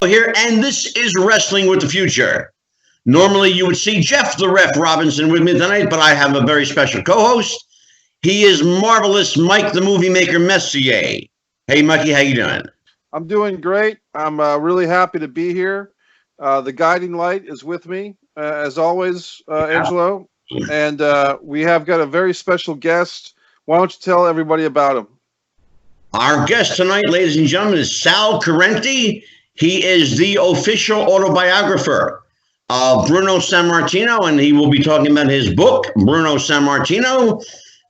here, and this is Wrestling with the Future. Normally, you would see Jeff the Ref Robinson with me tonight, but I have a very special co-host. He is marvelous Mike the Movie Maker Messier. Hey, Mikey, how you doing? I'm doing great. I'm really happy to be here. The guiding light is with me, as always, Angelo. And we have got a very special guest. Why don't you tell everybody about him? Our guest tonight, ladies and gentlemen, is Sal Corrente. He is the official autobiographer of Bruno Sammartino, and he will be talking about his book, Bruno Sammartino,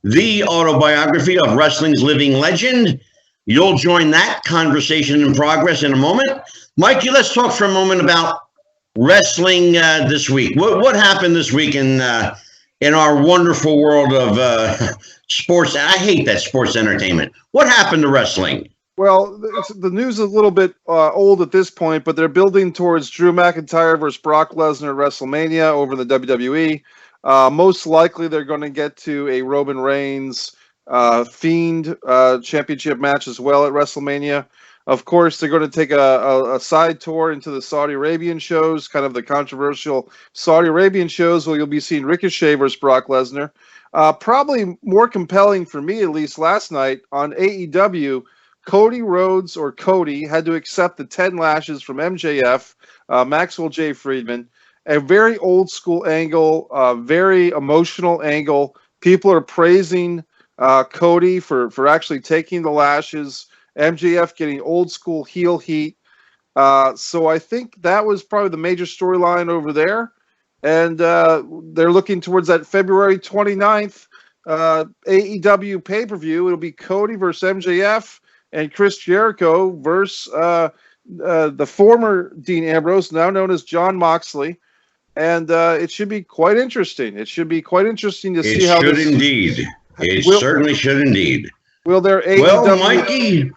the autobiography of wrestling's living legend. You'll join that conversation in progress in a moment. Mikey, let's talk for a moment about wrestling this week. What happened this week in our wonderful world of sports? I hate that sports entertainment. What happened to wrestling? Well, the news is a little bit old at this point, but they're building towards Drew McIntyre versus Brock Lesnar at WrestleMania over the WWE. Most likely, they're going to get to a Roman Reigns Fiend championship match as well at WrestleMania. Of course, they're going to take a side tour into the Saudi Arabian shows, kind of the controversial Saudi Arabian shows, where you'll be seeing Ricochet versus Brock Lesnar. Probably more compelling for me, at least last night, on AEW, Cody Rhodes, or Cody, had to accept the 10 lashes from MJF, Maxwell J. Friedman. A very old school angle, very emotional angle. People are praising Cody for actually taking the lashes. MJF getting old school heel heat. So I think that was probably the major storyline over there. And they're looking towards that February 29th AEW pay-per-view. It'll be Cody versus MJF and Chris Jericho versus the former Dean Ambrose, now known as Jon Moxley. And it should be quite interesting. It should be quite interesting to see how this... It certainly should indeed. Will there AEW... Well, Mikey,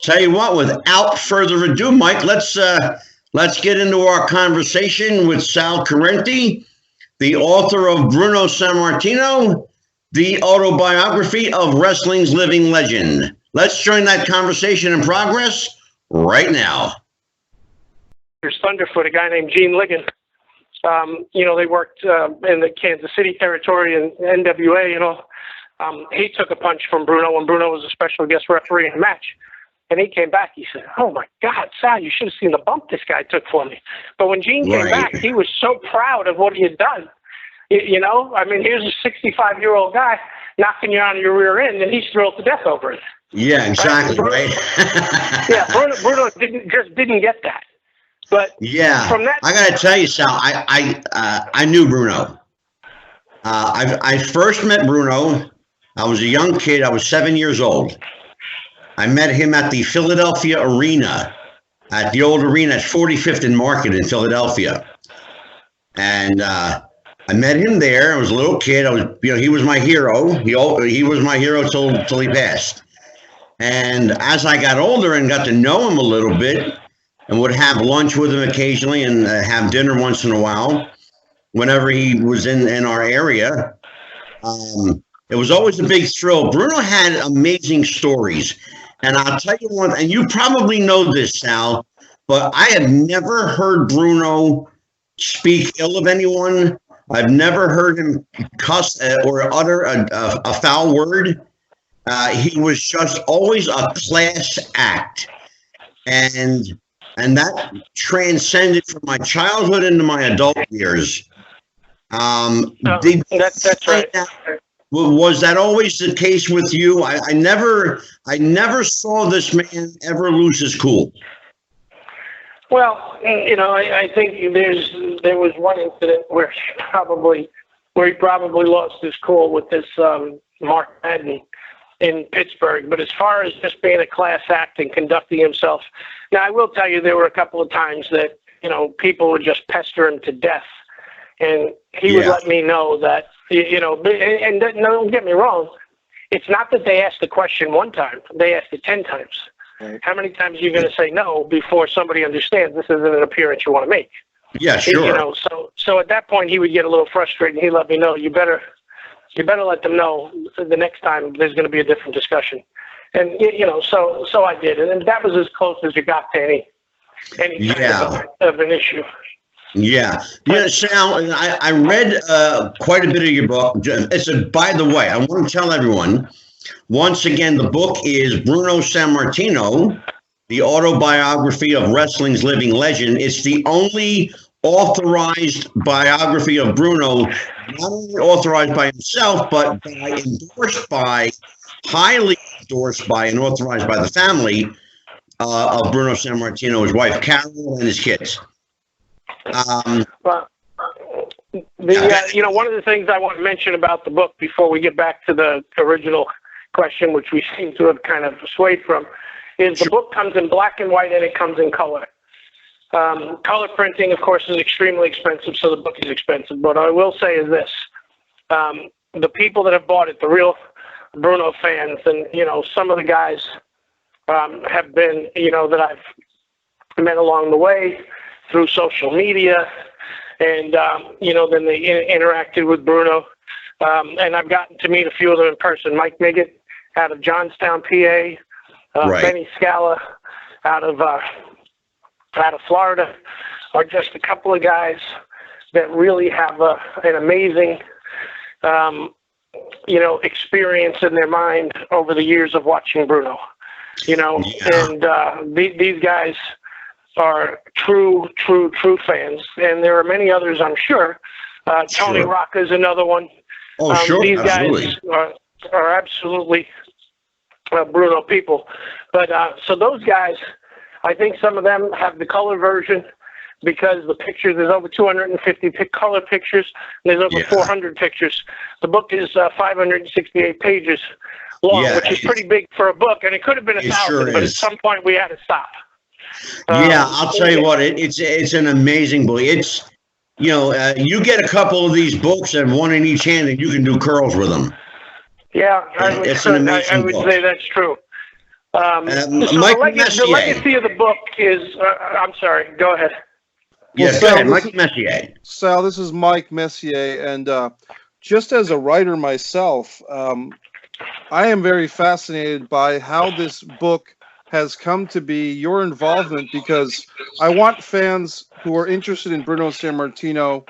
tell you what, without further ado, Mike, let's get into our conversation with Sal Corrente, the author of Bruno Sammartino, the autobiography of wrestling's living legend. Let's join that conversation in progress right now. There's Thunderfoot, a guy named Gene Ligon. They worked in the Kansas City territory and NWA, he took a punch from Bruno when Bruno was a special guest referee in a match. And he came back, he said, "Oh my God, Sal, you should have seen the bump this guy took for me." But when Gene came back, he was so proud of what he had done. Here's a 65-year-old guy knocking you out of your rear end, and he's thrilled to death over it. Yeah, exactly, right? Yeah, Bruno didn't get that. But yeah, from that, I got to tell you, Sal, I knew Bruno. I first met Bruno. I was a young kid. I was 7 years old. I met him at the Philadelphia Arena, at the old arena at 45th and Market in Philadelphia. And I met him there. I was a little kid. He was my hero. He was my hero till he passed. And as I got older and got to know him a little bit, and would have lunch with him occasionally and have dinner once in a while, whenever he was in our area, it was always a big thrill. Bruno had amazing stories. And I'll tell you one, and you probably know this, Sal, but I have never heard Bruno speak ill of anyone. I've never heard him cuss or utter a foul word. He was just always a class act. And that transcended from my childhood into my adult years. That's right. Was that always the case with you? I never saw this man ever lose his cool. Well, I think there was one incident where he probably lost his cool with this Mark Madden in Pittsburgh. But as far as just being a class act and conducting himself, now I will tell you there were a couple of times that people would just pester him to death, and he would let me know that. And don't get me wrong, it's not that they asked the question one time, they asked it 10 times. Right. How many times are you going to say no before somebody understands this isn't an appearance you want to make? Yeah, sure. So at that point he would get a little frustrated, and he'd let me know, you better let them know the next time there's going to be a different discussion. And so I did, and that was as close as you got to any kind Yeah. of an issue. Yeah. Yeah, Sal, I read quite a bit of your book. By the way, I want to tell everyone, once again, the book is Bruno Sammartino, The Autobiography of Wrestling's Living Legend. It's the only authorized biography of Bruno, not only authorized by himself, but highly endorsed by and authorized by the family of Bruno Sammartino, his wife Carol, and his kids. Well, one of the things I want to mention about the book before we get back to the original question, which we seem to have kind of swayed from, is the book comes in black and white and it comes in color. Color printing, of course, is extremely expensive, so the book is expensive. But what I will say is this. The people that have bought it, the real Bruno fans, and, some of the guys have been, that I've met along the way through social media, and, then they interacted with Bruno. And I've gotten to meet a few of them in person. Mike Miggett out of Johnstown, PA, Right. Benny Scala out of Florida, are just a couple of guys that really have an amazing, experience in their mind over the years of watching Bruno. And these guys are true fans, and there are many others, I'm sure. Tony Rocca is another one. Oh, sure, these absolutely. guys are absolutely Bruno people. But so those guys, I think some of them have the color version because the pictures, there's over 250 color pictures, and there's over 400 pictures. The book is 568 pages long, which is pretty big for a book, and it could have been 1,000, but at some point we had to stop. I'll tell you what, it's an amazing book. It's, you get a couple of these books and one in each hand and you can do curls with them. Yeah, I would say that's true. So the legacy of the book is, I'm sorry, go ahead. Yes, go ahead, Mike Messier. Sal, this is Mike Messier, and just as a writer myself, I am very fascinated by how this book has come to be, your involvement, because I want fans who are interested in Bruno Sammartino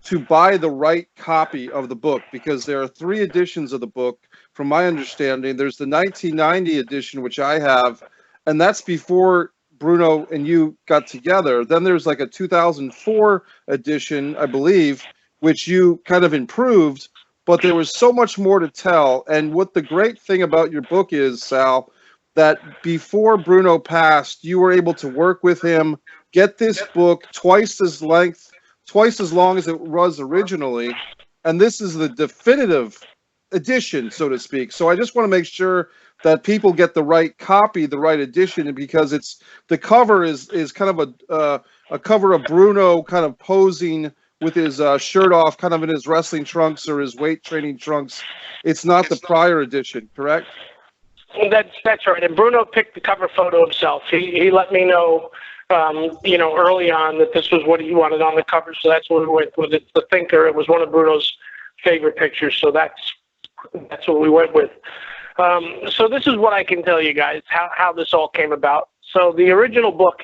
to buy the right copy of the book, because there are 3 editions of the book, from my understanding. There's the 1990 edition, which I have, and that's before Bruno and you got together. Then there's like a 2004 edition, I believe, which you kind of improved, but there was so much more to tell. And what the great thing about your book is, Sal, that before Bruno passed, you were able to work with him, get this book twice as long as it was originally, and this is the definitive edition, so to speak. So I just want to make sure that people get the right copy, the right edition, because the cover is kind of a cover of Bruno kind of posing with his shirt off, kind of in his wrestling trunks or his weight training trunks. It's not the prior edition, correct? That's right. And Bruno picked the cover photo himself. He let me know, early on that this was what he wanted on the cover. So that's what we went with. It's the Thinker. It was one of Bruno's favorite pictures. So that's what we went with. So this is what I can tell you guys, how this all came about. So the original book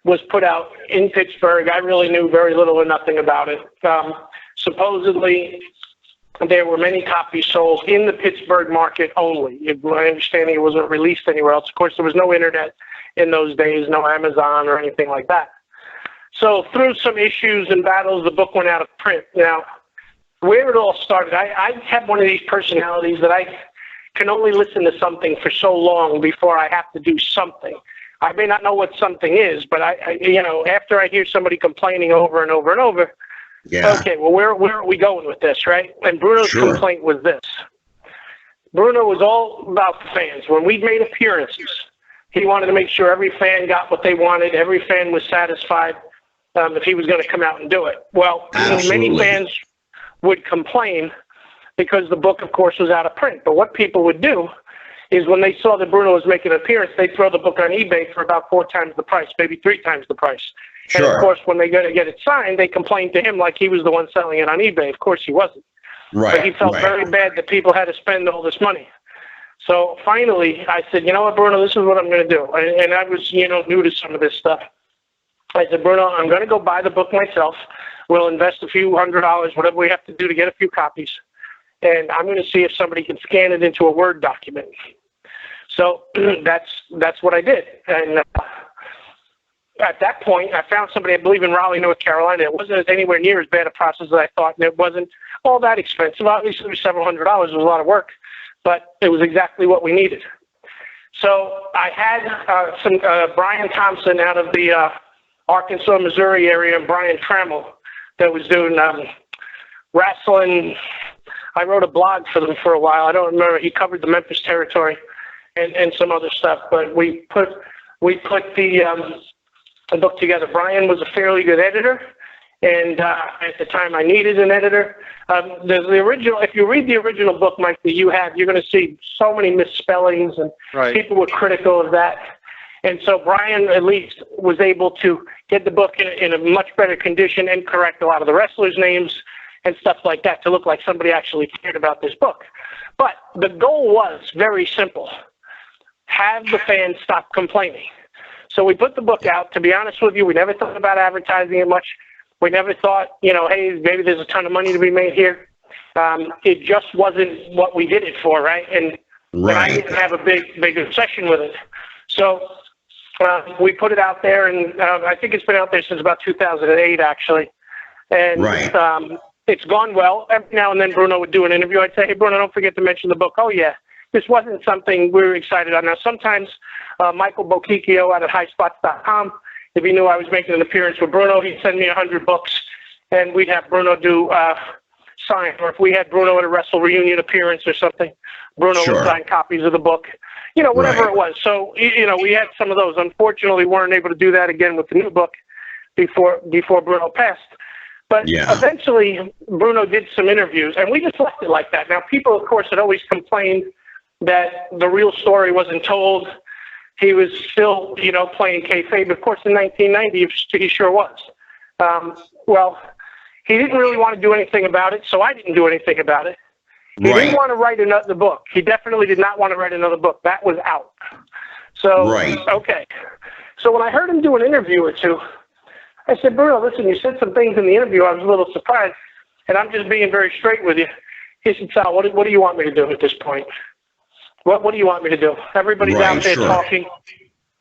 was put out in Pittsburgh. I really knew very little or nothing about it. Supposedly, there were many copies sold in the Pittsburgh market only. My understanding, it wasn't released anywhere else. Of course, there was no internet in those days, no Amazon or anything like that. So through some issues and battles, the book went out of print. Now, where it all started, I have one of these personalities that I can only listen to something for so long before I have to do something. I may not know what something is, but I after I hear somebody complaining over and over and over, okay, well, where are we going with this, right? And Bruno's complaint was this. Bruno was all about the fans. When we made appearances, he wanted to make sure every fan got what they wanted, every fan was satisfied if he was going to come out and do it. Well, many fans would complain because the book, of course, was out of print. But what people would do is when they saw that Bruno was making an appearance, they'd throw the book on eBay for about 4 times the price, maybe 3 times the price. And, of course, when they go to get it signed, they complained to him like he was the one selling it on eBay. Of course, he wasn't. Right. But he felt very bad that people had to spend all this money. So finally, I said, you know what, Bruno, this is what I'm going to do. And I was, new to some of this stuff. I said, Bruno, I'm going to go buy the book myself. We'll invest a few $100, whatever we have to do to get a few copies. And I'm going to see if somebody can scan it into a Word document. So that's what I did. And at that point, I found somebody, I believe, in Raleigh, North Carolina. It wasn't anywhere near as bad a process as I thought, and it wasn't all that expensive. Obviously, it was several $100. It was a lot of work, but it was exactly what we needed. So I had some Brian Thompson out of the Arkansas, Missouri area, and Brian Trammell that was doing wrestling. I wrote a blog for them for a while. I don't remember. He covered the Memphis territory and some other stuff, but we put the book together. Brian was a fairly good editor, and at the time I needed an editor. The original, if you read the original book, Mike, that you have, you're going to see so many misspellings, and people were critical of that. And so Brian at least was able to get the book in a much better condition and correct a lot of the wrestlers' names and stuff like that to look like somebody actually cared about this book. But the goal was very simple. Have the fans stop complaining. So we put the book out. To be honest with you, we never thought about advertising it much. We never thought, hey, maybe there's a ton of money to be made here. It just wasn't what we did it for, right? And I didn't have a big obsession with it. So we put it out there, and I think it's been out there since about 2008, actually. And it's gone well. Every now and then Bruno would do an interview. I'd say, hey, Bruno, don't forget to mention the book. Oh, yeah, this wasn't something we were excited on. Now, sometimes Michael Bochicchio out at highspots.com, if he knew I was making an appearance with Bruno, he'd send me 100 books, and we'd have Bruno do sign. Or if we had Bruno at a Wrestle Reunion appearance or something, Bruno would sign copies of the book. Whatever it was. So, we had some of those. Unfortunately, we weren't able to do that again with the new book before Bruno passed. But eventually, Bruno did some interviews, and we just left it like that. Now, people, of course, had always complained that the real story wasn't told. He was still, playing kayfabe. Of course, in 1990, he sure was. Well, he didn't really want to do anything about it, so I didn't do anything about it. He didn't want to write another book. He definitely did not want to write another book. That was out. So, okay. So when I heard him do an interview or two, I said, Bruno, listen, you said some things in the interview. I was a little surprised, and I'm just being very straight with you. He said, Sal, what do you want me to do at this point? What do you want me to do? Everybody's out there talking.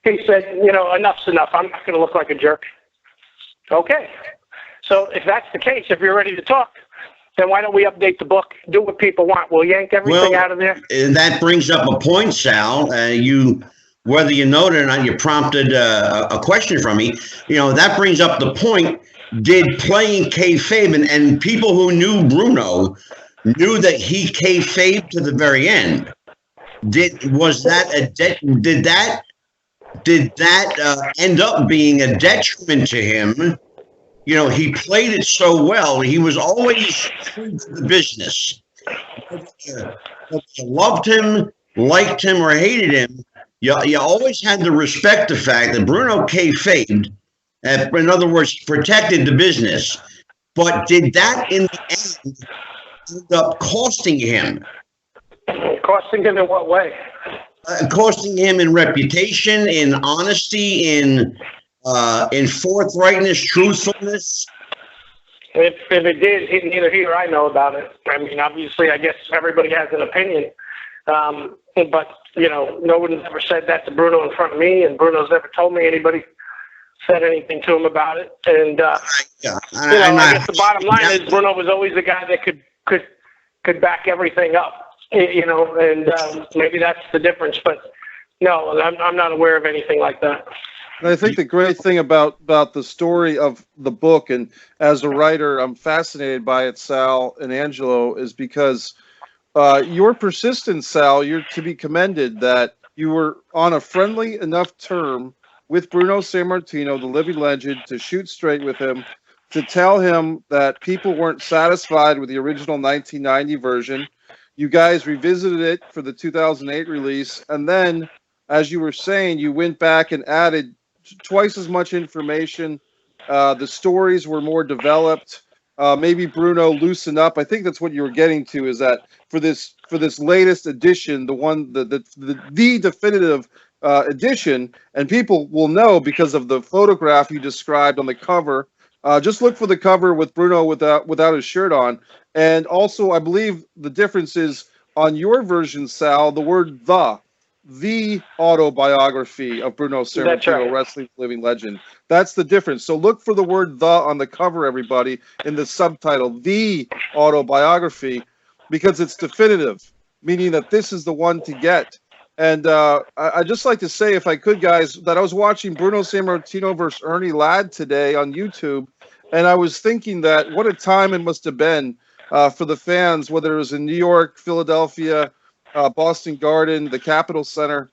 He said, enough's enough. I'm not going to look like a jerk. Okay. So if that's the case, if you're ready to talk, then why don't we update the book, do what people want? We'll yank everything out of there. That brings up a point, Sal. Whether you know it or not, you prompted a question from me. That brings up the point. Did playing kayfabe, and people who knew Bruno knew that he kayfabed to the very end. Did that end up being a detriment to him? He played it so well. He was always true to the business. Whether you loved him, liked him, or hated him, you always had to respect the fact that Bruno kayfabed, in other words, protected the business. But did that in the end end up costing him? Costing him in what way? Costing him in reputation, in honesty, in forthrightness, truthfulness. If it did, neither he or I know about it. I mean, obviously, I guess everybody has an opinion. But, no one's ever said that to Bruno in front of me, and Bruno's never told me anybody said anything to him about it. And, I guess the bottom line is Bruno was always the guy that could back everything up, and maybe that's the difference. But, no, I'm not aware of anything like that. And I think the great thing about the story of the book, and as a writer, I'm fascinated by it, Sal and Angelo, is because your persistence, Sal, you're to be commended that you were on a friendly enough term with Bruno Sammartino, the living legend, to shoot straight with him, to tell him that people weren't satisfied with the original 1990 version. You guys revisited it for the 2008 release, and then, as you were saying, you went back and added twice as much information. The stories were more developed. Maybe Bruno loosened up. I think that's what you were getting to, is that for this latest edition, the one the definitive edition, and people will know because of the photograph you described on the cover. Just look for the cover with Bruno without his shirt on. And also, I believe the difference is on your version, Sal, the word the autobiography of Bruno Sammartino, right. wrestling living legend. That's the difference. So look for the word the on the cover, everybody, in the subtitle, the autobiography, because it's definitive, meaning that this is the one to get. And I'd just like to say, if I could, guys, that I was watching Bruno Sammartino versus Ernie Ladd today on YouTube, and I was thinking that what a time it must have been for the fans, whether it was in New York, Philadelphia, Boston Garden, the Capitol Center.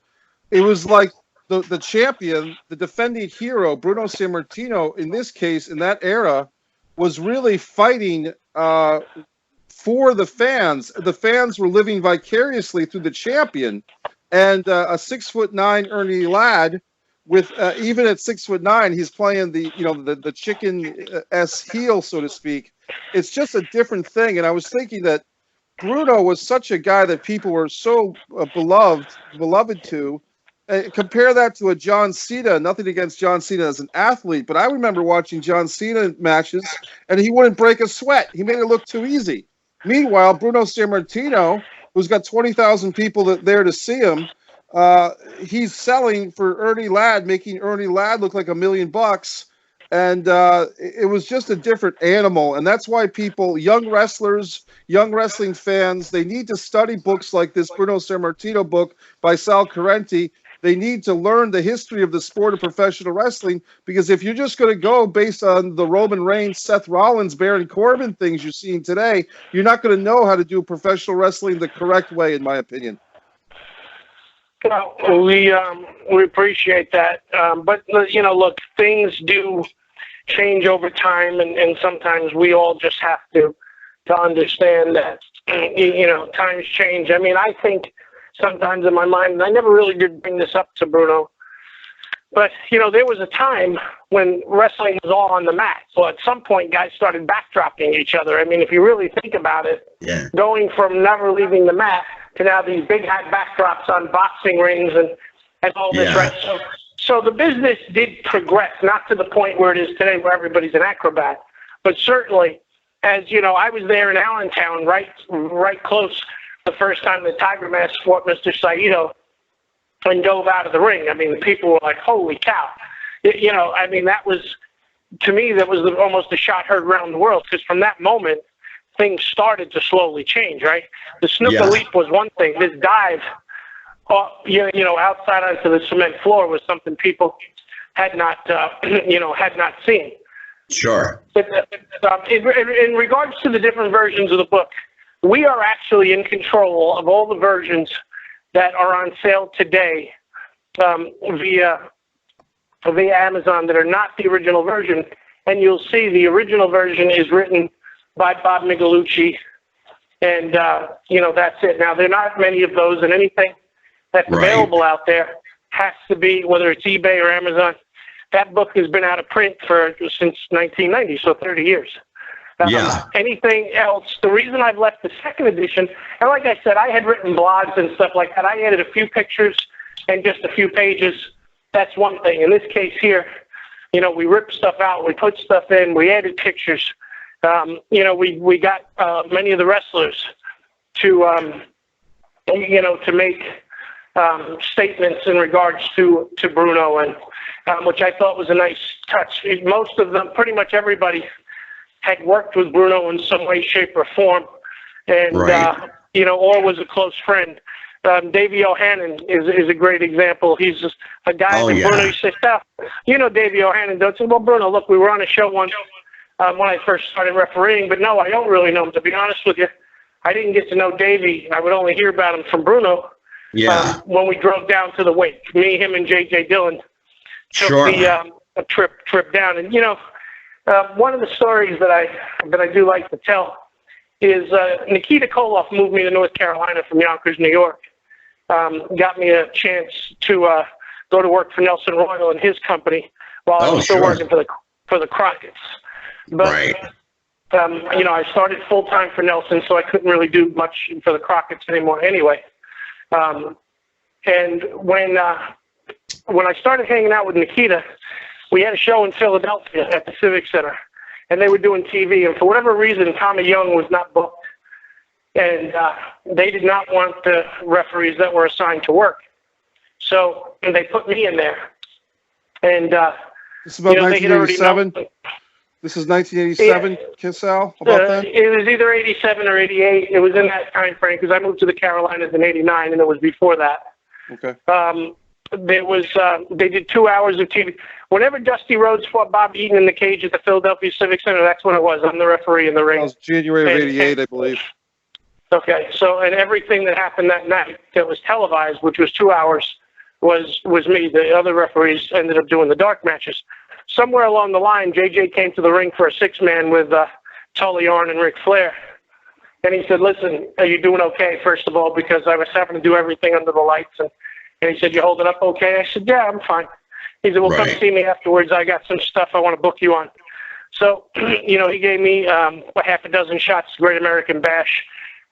It was like the champion, the defending hero, Bruno Sammartino, in this case, in that era, was really fighting for the fans. The fans were living vicariously through the champion. And a 6'9" Ernie Ladd, with even at 6'9", he's playing the chicken heel, so to speak. It's just a different thing. And I was thinking that Bruno was such a guy that people were so beloved to. Compare that to a John Cena. Nothing against John Cena as an athlete, but I remember watching John Cena matches, and he wouldn't break a sweat. He made it look too easy. Meanwhile, Bruno Sammartino, who's got 20,000 people there to see him, he's selling for Ernie Ladd, making Ernie Ladd look like $1 million. And it was just a different animal. And that's why people, young wrestlers, young wrestling fans, they need to study books like this Bruno Sammartino book by Sal Corrente. They need to learn the history of the sport of professional wrestling, because if you're just going to go based on the Roman Reigns, Seth Rollins, Baron Corbin things you're seeing today, you're not going to know how to do professional wrestling the correct way, in my opinion. Well, we appreciate that. But, look, things do change over time, and sometimes we all just have to understand that, times change. I mean, I think sometimes in my mind, and I never really did bring this up to Bruno, but, there was a time when wrestling was all on the mat. So at some point, guys started backdropping each other. I mean, if you really think about it, going from never leaving the mat to now these big hat backdrops on boxing rings and all this, right? So the business did progress, not to the point where it is today where everybody's an acrobat, but certainly, as I was there in Allentown, right close the first time the Tiger Mask fought Mr. Saito and dove out of the ring. I mean, the people were like, holy cow. I mean, that was, to me, that was almost a shot heard around the world, because from that moment, things started to slowly change, right? The snooker leap was one thing. This dive, outside onto the cement floor was something people had not seen. Sure. But in regards to the different versions of the book, we are actually in control of all the versions that are on sale today via Amazon that are not the original version. And you'll see the original version is written by Bob Michelucci, and that's it. Now, there are not many of those, and anything that's available out there has to be, whether it's eBay or Amazon. That book has been out of print since 1990, so 30 years. Anything else, the reason I've left the second edition, and like I said, I had written blogs and stuff like that. I added a few pictures and just a few pages. That's one thing. In this case here, we ripped stuff out, we put stuff in, we added pictures. We got many of the wrestlers to make statements in regards to Bruno, and which I thought was a nice touch. Most of them, pretty much everybody, had worked with Bruno in some way, shape, or form, and or was a close friend. Davey O'Hannon is a great example. He's just a guy that Bruno used to say, "Steph, Davey O'Hannon." Don't say, "Well, Bruno, look, we were on a show once when I first started refereeing, but no, I don't really know him. To be honest with you, I didn't get to know Davey. I would only hear about him from Bruno. When we drove down to the wake, me, him, and J.J. Dillon took the trip down. And one of the stories that I do like to tell is Nikita Koloff moved me to North Carolina from Yonkers, New York. Got me a chance to go to work for Nelson Royal and his company while I was still working for the Crockett's. But I started full time for Nelson, so I couldn't really do much for the Crockett's anymore anyway. And when when I started hanging out with Nikita, we had a show in Philadelphia at the Civic Center, and they were doing TV. And for whatever reason, Tommy Young was not booked, and they did not want the referees that were assigned to work. So they put me in there. And this is about 1987. This is 1987, Sal, about that? It was either 87 or 88. It was in that time frame because I moved to the Carolinas in 89, and it was before that. Okay. There was they did 2 hours of TV. Whenever Dusty Rhodes fought Bob Eaton in the cage at the Philadelphia Civic Center, that's when it was. I'm the referee in the ring. That was January of 88, I believe. Okay, so and everything that happened that night that was televised, which was 2 hours, was me. The other referees ended up doing the dark matches. Somewhere along the line, JJ came to the ring for a six-man with Tully Arn and Ric Flair. And he said, listen, are you doing okay, first of all, because I was having to do everything under the lights. And he said, you holding up okay? I said, yeah, I'm fine. He said, well, come see me afterwards. I got some stuff I want to book you on. So, he gave me a half a dozen shots, Great American Bash.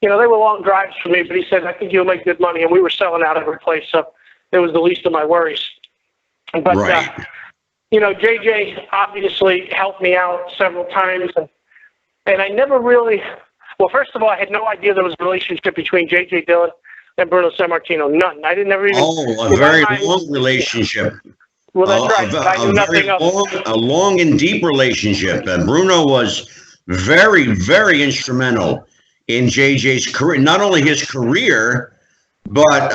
They were long drives for me, but he said, I think you'll make good money. And we were selling out every place, so it was the least of my worries. But, JJ obviously helped me out several times, and I never really, well, first of all, I had no idea there was a relationship between J.J. Dillon and Bruno Sammartino. None. I didn't ever even. Oh, a very long relationship. Well, that's right. I knew nothing of it. A long and deep relationship. Bruno was very, very instrumental in JJ's career. Not only his career, but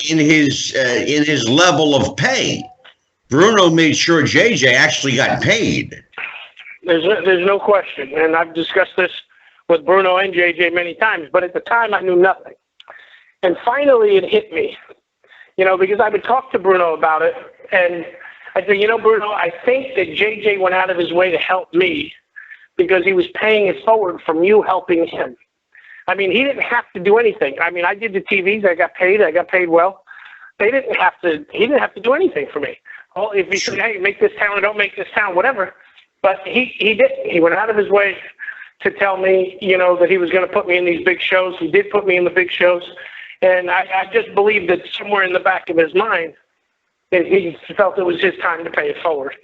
in his level of pay. Bruno made sure JJ actually got paid. There's no question, and I've discussed this with Bruno and JJ many times, but at the time I knew nothing. And finally it hit me, because I would talk to Bruno about it, and I said, Bruno, I think that JJ went out of his way to help me because he was paying it forward from you helping him. I mean, he didn't have to do anything. I mean, I did the TVs, I got paid well. He didn't have to do anything for me. Well, if he said, hey, make this town or don't make this town, whatever. But he didn't. He went out of his way to tell me, that he was going to put me in these big shows. He did put me in the big shows. And I just believe that somewhere in the back of his mind, that he felt it was his time to pay it forward.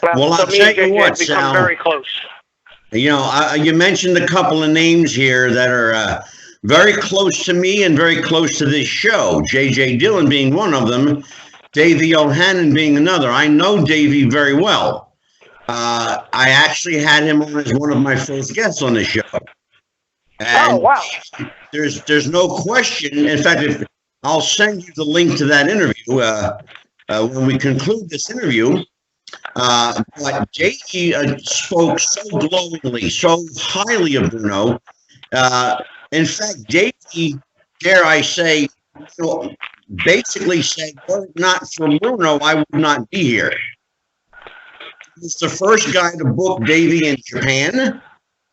Well, I'll tell you what, Sal. Very close. You mentioned a couple of names here that are very close to me and very close to this show. J.J. Dillon being one of them. Davey O'Hannon being another. I know Davey very well. I actually had him on as one of my first guests on the show. And oh, wow. There's no question. In fact, I'll send you the link to that interview when we conclude this interview. But Davey spoke so glowingly, so highly of Bruno. In fact, Davey, dare I say, basically said, were it not for Bruno, I would not be here. He was the first guy to book Davey in Japan.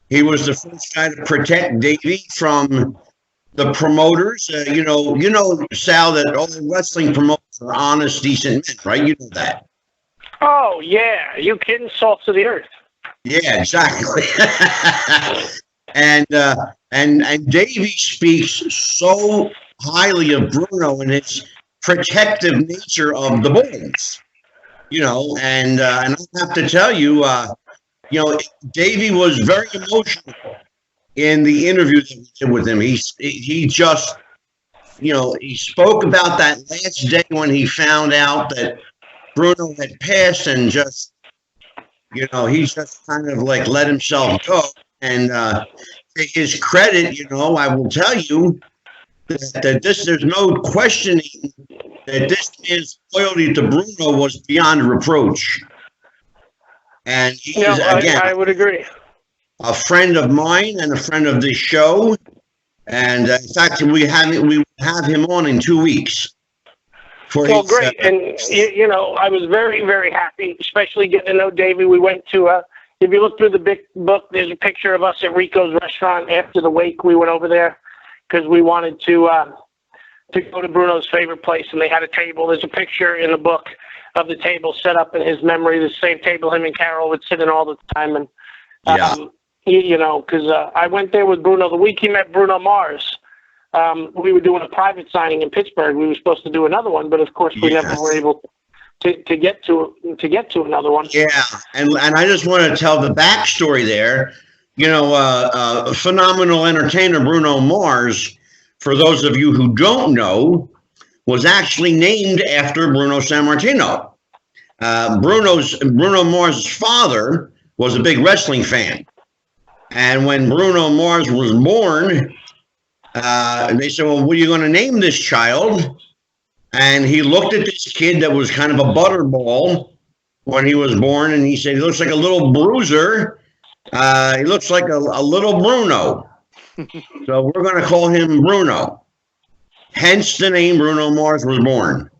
He was the first guy to protect Davey from the promoters. Sal, that all the wrestling promoters are honest, decent men, right? You know that. Oh, yeah. You kidding? Salt of the earth. Yeah, exactly. And Davey speaks so highly of Bruno and its protective nature of the boys, and I have to tell you, Davey was very emotional in the interview that we did with him. He just, he spoke about that last day when he found out that Bruno had passed, and just, he just kind of like let himself go. And to his credit, I will tell you that there's no questioning that this man's loyalty to Bruno was beyond reproach. And he is, again, I would agree, a friend of mine and a friend of this show. And in fact, we have him on in 2 weeks. Well, great. And, I was very, very happy, especially getting to know Davey. We went to, if you look through the big book, there's a picture of us at Rico's restaurant after the wake. We went over there because we wanted to go to Bruno's favorite place, and they had a table. There's a picture in the book of the table set up in his memory, the same table him and Carol would sit in all the time. And, because I went there with Bruno the week he met Bruno Mars. We were doing a private signing in Pittsburgh. We were supposed to do another one, but of course we never were able to get to another one. Yeah, and I just want to tell the backstory there. You know, phenomenal entertainer Bruno Mars, for those of you who don't know, was actually named after Bruno Sammartino. Bruno Mars' father was a big wrestling fan. And when Bruno Mars was born, they said, well, what are you going to name this child? And he looked at this kid that was kind of a butterball when he was born, and he said, he looks like a little bruiser. He looks like a little Bruno. So we're going to call him Bruno. Hence the name Bruno Mars was born.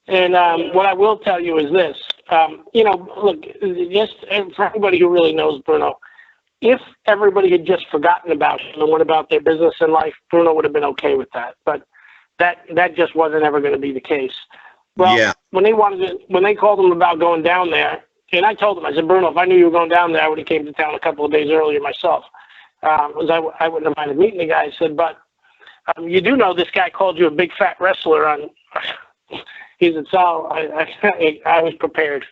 And what I will tell you is this. You know, look, just for everybody who really knows Bruno, if everybody had just forgotten about him and went about their business in life, Bruno would have been okay with that. But that just wasn't ever going to be the case. Well, Yeah. when they called him about going down there, and I told him, I said, Bruno, if I knew you were going down there, I would have came to town a couple of days earlier myself. Because I wouldn't have minded meeting the guy. I said, but you do know this guy called you a big fat wrestler on. He said, Sal, I was prepared.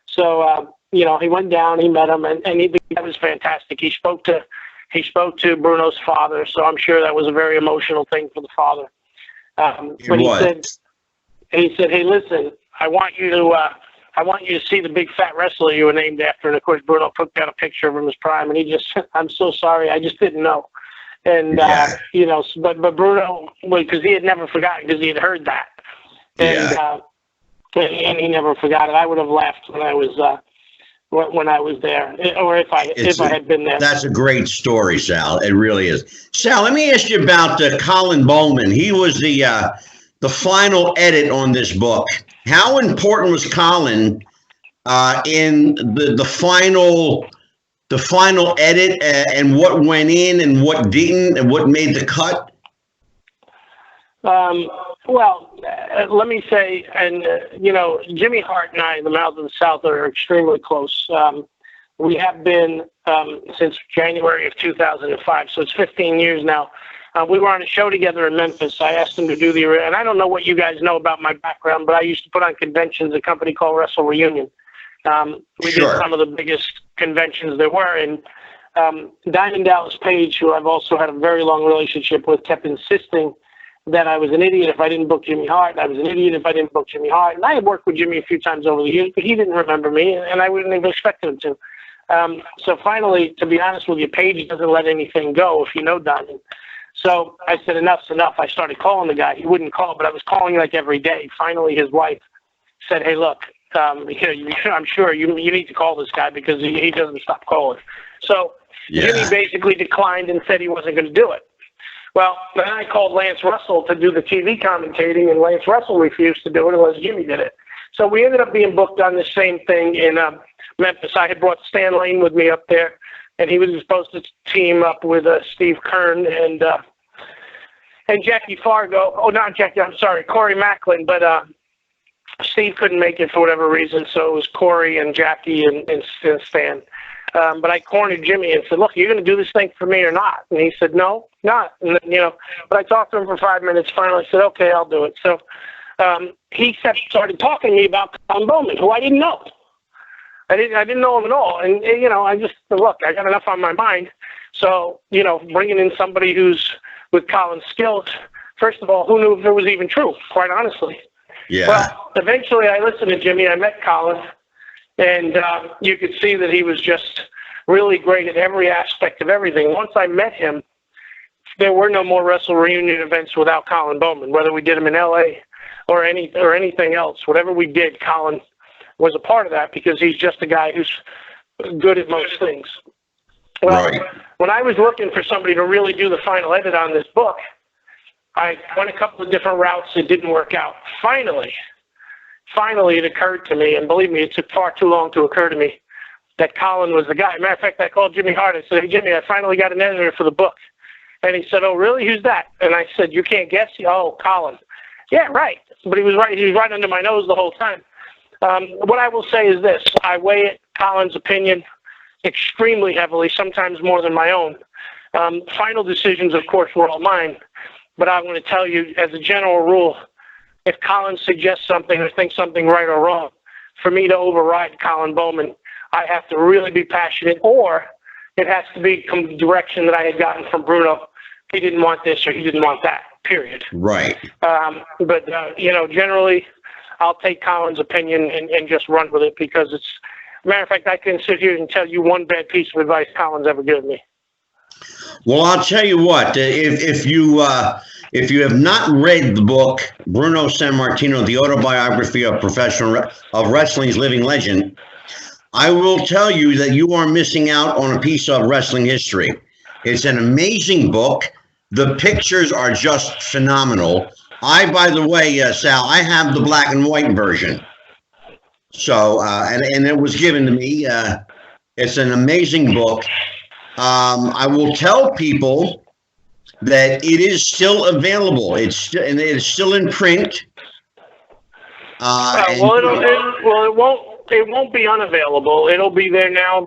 So, you know, he went down, he met him, and the guy was fantastic. He spoke to Bruno's father, so I'm sure that was a very emotional thing for the father. But he said, hey, listen, I want you to see the big fat wrestler you were named after. And of course, Bruno put down a picture of him as prime, and he just, I'm so sorry, I just didn't know. And, you know, but Bruno, because he had never forgotten, because he had heard that. And, and he never forgot it. I would have laughed when I was there, or if I had been there. That's a great story, Sal. It really is. Sal, let me ask you about Colin Bowman. He was the final edit on this book. How important was Colin in the final edit, and what went in and what didn't, and what made the cut? Well, let me say, and you know, Jimmy Hart and I, the Mouth of the South, are extremely close. We have been since January of 2005, so it's 15 years now. We were on a show together in Memphis. I asked him to do and I don't know what you guys know about my background, but I used to put on conventions, a company called Wrestle Reunion. We did some of the biggest conventions there were, and Diamond Dallas Page, who I've also had a very long relationship with, kept insisting that I was an idiot if I didn't book Jimmy Hart. I was an idiot if I didn't book Jimmy Hart. And I had worked with Jimmy a few times over the years, but he didn't remember me, and I wouldn't have expected him to. So finally, to be honest with you, Page doesn't let anything go, if you know Diamond. So I said, enough's enough. I started calling the guy. He wouldn't call, but I was calling like every day. Finally, his wife said, hey, look, I'm sure you need to call this guy because he doesn't stop calling. So Jimmy basically declined and said he wasn't going to do it. Well, then I called Lance Russell to do the TV commentating, and Lance Russell refused to do it unless Jimmy did it. So we ended up being booked on the same thing in Memphis. I had brought Stan Lane with me up there, and he was supposed to team up with Steve Kern and Jackie Fargo. Oh, not Jackie, I'm sorry, Corey Macklin, but Steve couldn't make it for whatever reason, so it was Corey and Jackie and Stan. But I cornered Jimmy and said, look, you're going to do this thing for me or not? And he said, no, not. And, you know, but I talked to him for 5 minutes. Finally said, okay, I'll do it. So he started talking to me about Colin Bowman, who I didn't know. I didn't know him at all. And, you know, I just said, look, I got enough on my mind. So, you know, bringing in somebody who's with Colin's skills, first of all, who knew if it was even true, quite honestly. Yeah. Well, eventually I listened to Jimmy. I met Colin. And you could see that he was just really great at every aspect of everything. Once I met him, there were no more Wrestle Reunion events without Colin Bowman, whether we did them in L.A. or anything else. Whatever we did, Colin was a part of that because he's just a guy who's good at most things. Well, when I was looking for somebody to really do the final edit on this book, I went a couple of different routes. It didn't work out. Finally, it occurred to me, and believe me, it took far too long to occur to me, that Colin was the guy. Matter of fact, I called Jimmy Hart. I said, hey, Jimmy, I finally got an editor for the book. And he said, oh, really? Who's that? And I said, you can't guess? Oh, Colin. Yeah, right. But he was right. He was right under my nose the whole time. What I will say is this. I weigh Colin's opinion extremely heavily, sometimes more than my own. Final decisions, of course, were all mine. But I want to tell you, as a general rule, if Colin suggests something or thinks something right or wrong, for me to override Colin Bowman, I have to really be passionate, or it has to be the direction that I had gotten from Bruno. He didn't want this or he didn't want that, period. Right. But generally, I'll take Colin's opinion and just run with it, because it's, matter of fact, I can sit here and tell you one bad piece of advice Colin's ever given me. Well, I'll tell you what, if you have not read the book, Bruno Sammartino, The Autobiography of Wrestling's Living Legend, I will tell you that you are missing out on a piece of wrestling history. It's an amazing book. The pictures are just phenomenal. By the way, Sal, I have the black and white version. So, and it was given to me. It's an amazing book. I will tell people that it is still available. It's still in print. It won't be unavailable. It'll be there now,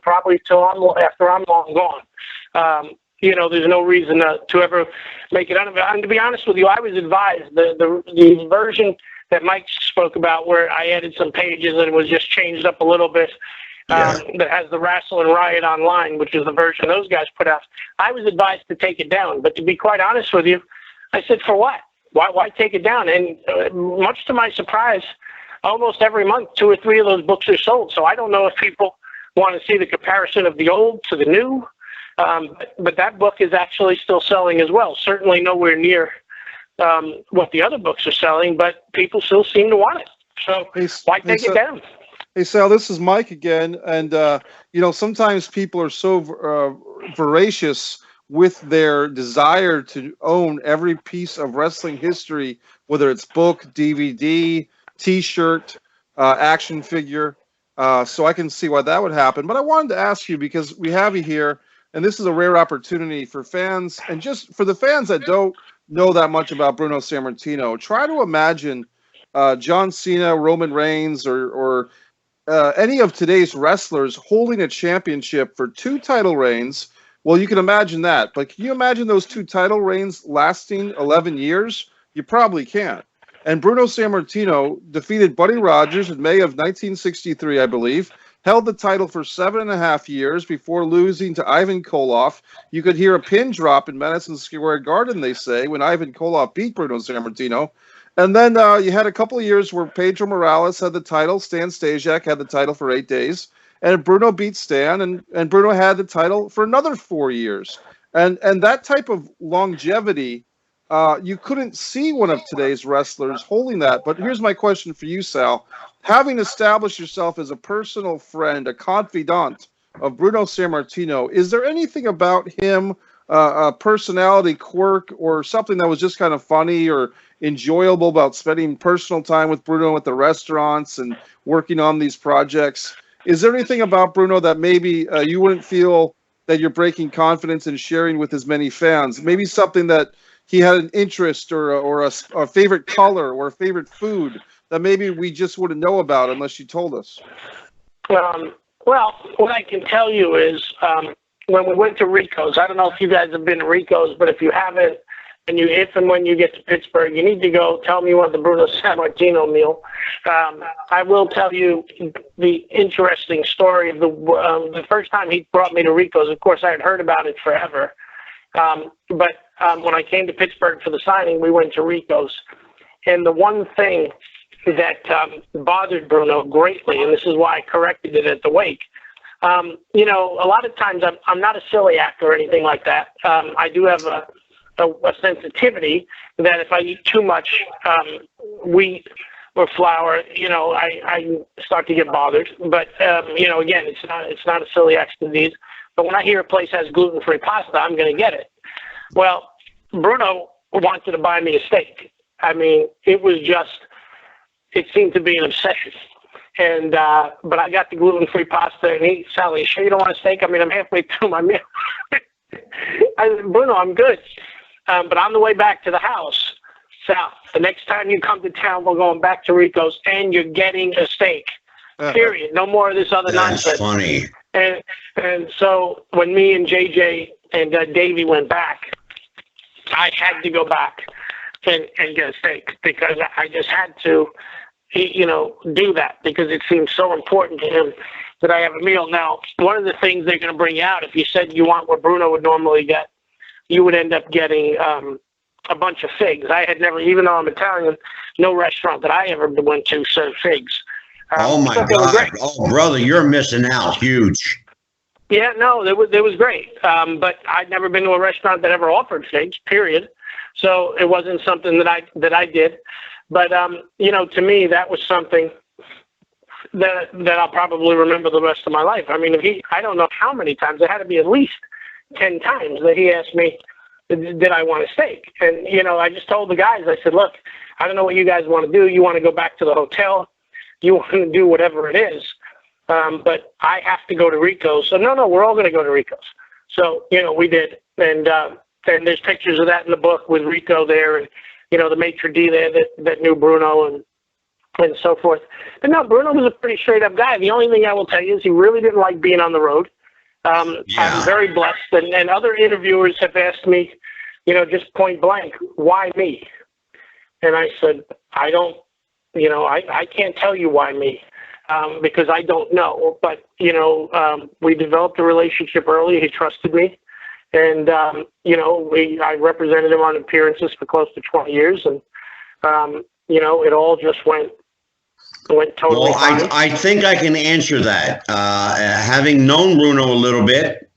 probably till after I'm long gone. There's no reason to ever make it unavailable. And to be honest with you, I was advised the version that Mike spoke about, where I added some pages and it was just changed up a little bit. That has the Wrestle and Riot Online, which is the version those guys put out. I was advised to take it down, but to be quite honest with you, I said, for what? Why take it down? And much to my surprise, almost every month, 2 or 3 of those books are sold. So I don't know if people want to see the comparison of the old to the new, but that book is actually still selling as well. Certainly nowhere near what the other books are selling, but people still seem to want it. So why take it down? Hey, Sal, this is Mike again. And, sometimes people are so voracious with their desire to own every piece of wrestling history, whether it's book, DVD, T-shirt, action figure. So I can see why that would happen. But I wanted to ask you, because we have you here, and this is a rare opportunity for fans, and just for the fans that don't know that much about Bruno Sammartino, try to imagine John Cena, Roman Reigns, or any of today's wrestlers holding a championship for 2 title reigns. Well, you can imagine that, but can you imagine those 2 title reigns lasting 11 years? You probably can't. And Bruno Sammartino defeated Buddy Rogers in May of 1963, I believe, held the title for 7.5 years before losing to Ivan Koloff. You could hear a pin drop in Madison Square Garden, they say, when Ivan Koloff beat Bruno Sammartino. And then you had a couple of years where Pedro Morales had the title, Stan Stasiak had the title for 8 days, and Bruno beat Stan, and Bruno had the title for another 4 years. And that type of longevity, you couldn't see one of today's wrestlers holding that. But here's my question for you, Sal. Having established yourself as a personal friend, a confidant of Bruno Sammartino, is there anything about him, a personality quirk or something that was just kind of funny or enjoyable about spending personal time with Bruno at the restaurants and working on these projects? Is there anything about Bruno that maybe you wouldn't feel that you're breaking confidence in sharing with as many fans? Maybe something that he had an interest or a favorite color or a favorite food that maybe we just wouldn't know about unless you told us? Well, what I can tell you is when we went to Rico's, I don't know if you guys have been to Rico's, but if you haven't, and if and when you get to Pittsburgh, you need to go. Tell me you want the Bruno Sammartino meal. I will tell you the interesting story of the first time he brought me to Rico's. Of course, I had heard about it forever. But when I came to Pittsburgh for the signing, we went to Rico's. And the one thing that bothered Bruno greatly, and this is why I corrected it at the wake, a lot of times I'm not a celiac or anything like that. I do have a sensitivity that if I eat too much wheat or flour, I start to get bothered. But again, it's not a celiac disease. But when I hear a place has gluten-free pasta, I'm going to get it. Well, Bruno wanted to buy me a steak. I mean, it seemed to be an obsession. And but I got the gluten-free pasta, and he, Sally, sure you don't want a steak? I mean, I'm halfway through my meal. I said, Bruno, I'm good. But on the way back to the house, Sal, the next time you come to town, we're going back to Rico's, and you're getting a steak. Period. No more of this other nonsense. That's funny. And so when me and JJ and Davey went back, I had to go back. and get a steak, because I just had to, do that because it seemed so important to him that I have a meal. Now, one of the things they're going to bring out, if you said you want what Bruno would normally get, you would end up getting a bunch of figs. I had never, even though I'm Italian, no restaurant that I ever went to served figs. Oh my God! Oh, brother, you're missing out. Huge. Yeah, no, it was great. But I'd never been to a restaurant that ever offered figs. Period. So it wasn't something that I did. But to me, that was something that I'll probably remember the rest of my life. I mean, I don't know how many times. It had to be at least 10 times that he asked me, did I want a steak? And I just told the guys. I said, look, I don't know what you guys want to do. You want to go back to the hotel? You want to do whatever it is, but I have to go to Rico's. So no, we're all going to go to Rico's. So we did, and there's pictures of that in the book with Rico there, and the maitre d' there that knew Bruno and so forth. But no, Bruno was a pretty straight up guy. The only thing I will tell you is he really didn't like being on the road. I'm very blessed, and other interviewers have asked me, just point blank, why me? And I said, I don't. I can't tell you why me, because I don't know. But, we developed a relationship early. He trusted me. And, I represented him on appearances for close to 20 years. And, it all just went totally fine. I think I can answer that. Having known Bruno a little bit,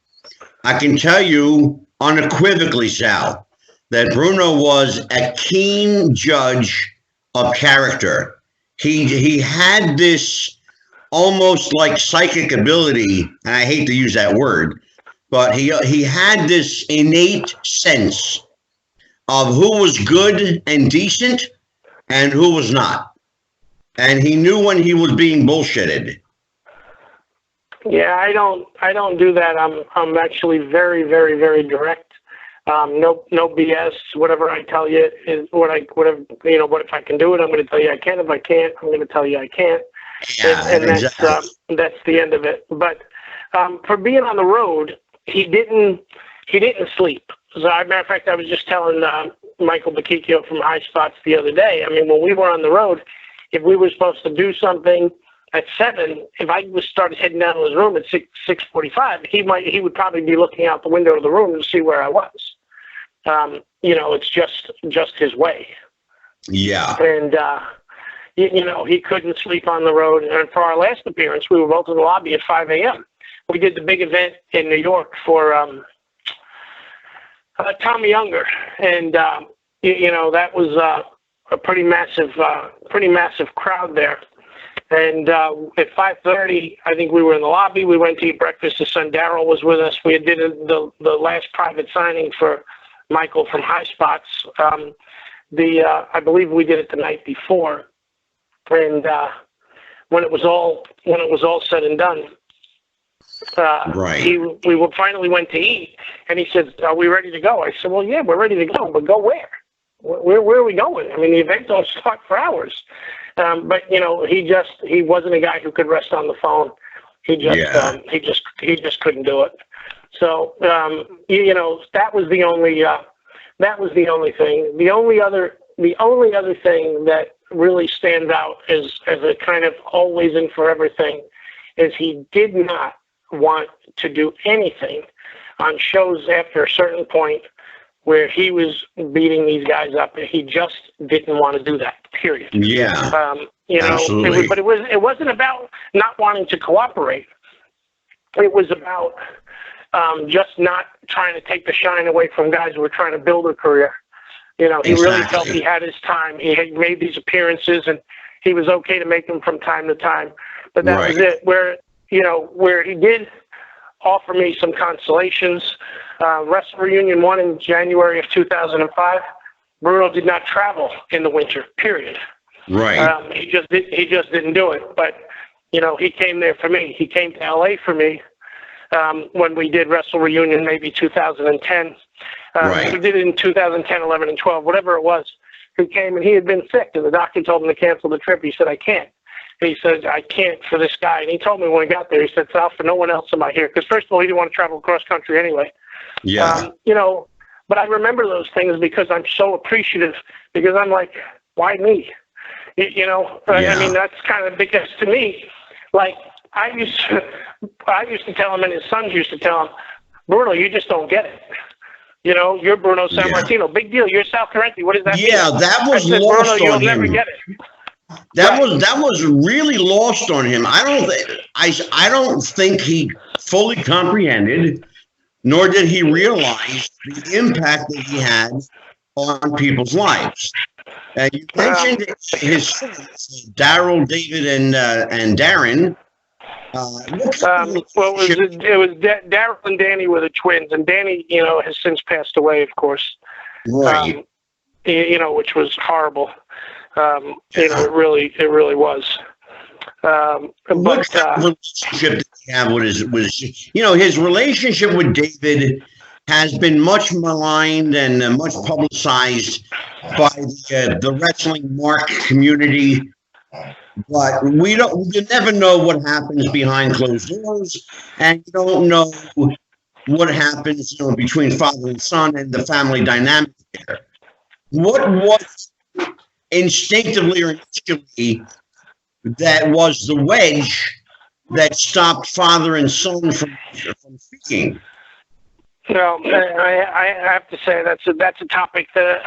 I can tell you unequivocally, Sal, that Bruno was a keen judge of character. He had this almost like psychic ability, and I hate to use that word, but he had this innate sense of who was good and decent and who was not. And he knew when he was being bullshitted. Yeah, I don't do that. I'm actually very, very, very direct. No BS. Whatever I tell you is what if I can do it, I'm going to tell you I can. If I can't, I'm going to tell you I can't. Yeah, and exactly. That's the end of it. But for being on the road, he didn't sleep. As a matter of fact, I was just telling Michael Bakikio from High Spots the other day. I mean, when we were on the road, if we were supposed to do something at 7, if I started heading down to his room at 6:45, he would probably be looking out the window of the room to see where I was. It's just his way. Yeah. And he couldn't sleep on the road. And for our last appearance, we were both in the lobby at 5 a.m. We did the big event in New York for Tommy Younger, and that was a pretty massive crowd there. And at 5:30, I think we were in the lobby. We went to eat breakfast. His son Daryl was with us. We did the last private signing for Michael from High Spots. I believe we did it the night before. And when it was all said and done, right. we finally went to eat, and he said, "Are we ready to go?" I said, "Well, yeah, we're ready to go, but go where? Where are we going? I mean, the event don't start for hours." But he wasn't a guy who could rest on the phone. He just couldn't do it. So that was the only thing. The only other thing that really stands out as a kind of always and forever thing is he did not want to do anything on shows after a certain point where he was beating these guys up. He just didn't want to do that, period. Yeah. Absolutely. It wasn't about not wanting to cooperate. It was about just not trying to take the shine away from guys who were trying to build a career. He really felt he had his time. He had made these appearances, and he was okay to make them from time to time. But that was it. Where he did offer me some consolations. Wrestle Reunion 1 in January of 2005. Bruno did not travel in the winter, period. Right. He just didn't do it. But, he came there for me. He came to LA for me when we did Wrestle Reunion, maybe 2010. Right. We did it in 2010, 11, and 12, whatever it was. He came, and he had been sick, and the doctor told him to cancel the trip. He said, "I can't." He said, "I can't for this guy." And he told me when we got there, he said, "Sal, for no one else am I here." Because first of all, he didn't want to travel cross country anyway. Yeah. But I remember those things because I'm so appreciative, because I'm like, why me? You know, I mean, that's kind of, because to me, like, I used to tell him, and his sons used to tell him, Bruno, you just don't get it. You know, you're Bruno Sammartino. Big deal. You're Sal Corrente. What does that mean? Yeah, that was I said, lost Bruno, on you'll him. never get it. That was really lost on him. I don't think he fully comprehended, nor did he realize the impact that he had on people's lives. And you mentioned his sons, Daryl, David, and Darren. Well, it was Daryl and Danny were the twins, and Danny, you know, has since passed away, of course. Right. You know, which was horrible. You know, it really was. What kind of relationship did he have with his relationship with David has been much maligned and much publicized by the wrestling mark community. But you never know what happens behind closed doors, and you don't know what happens, you know, between father and son and the family dynamic there. What was instinctively or initially that was the wedge that stopped father and son from speaking? No, I have to say that's a topic that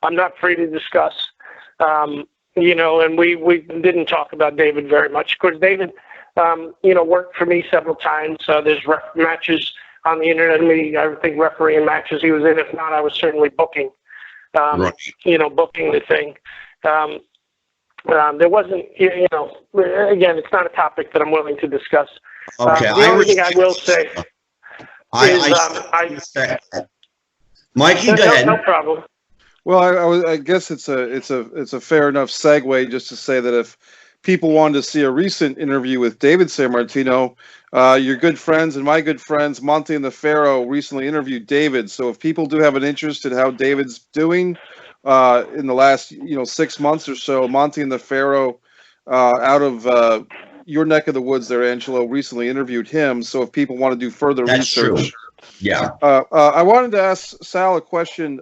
I'm not free to discuss. You know, and we didn't talk about David very much. Of course, David, you know, worked for me several times. There's matches on the internet of me, I think, refereeing matches he was in. If not, I was certainly booking, Right. you know, booking the thing. There wasn't, you know, again, it's not a topic that I'm willing to discuss. Okay. The only thing I will say Mikey, go ahead. No problem. Well, I guess it's a fair enough segue just to say that if people wanted to see a recent interview with David Sammartino, your good friends and my good friends, Monty and the Pharaoh, recently interviewed David. So if people do have an interest in how David's doing in the last 6 months or so, Monty and the Pharaoh out of your neck of the woods there, Angelo, recently interviewed him. So if people want to do further research. True. Yeah. I wanted to ask Sal a question.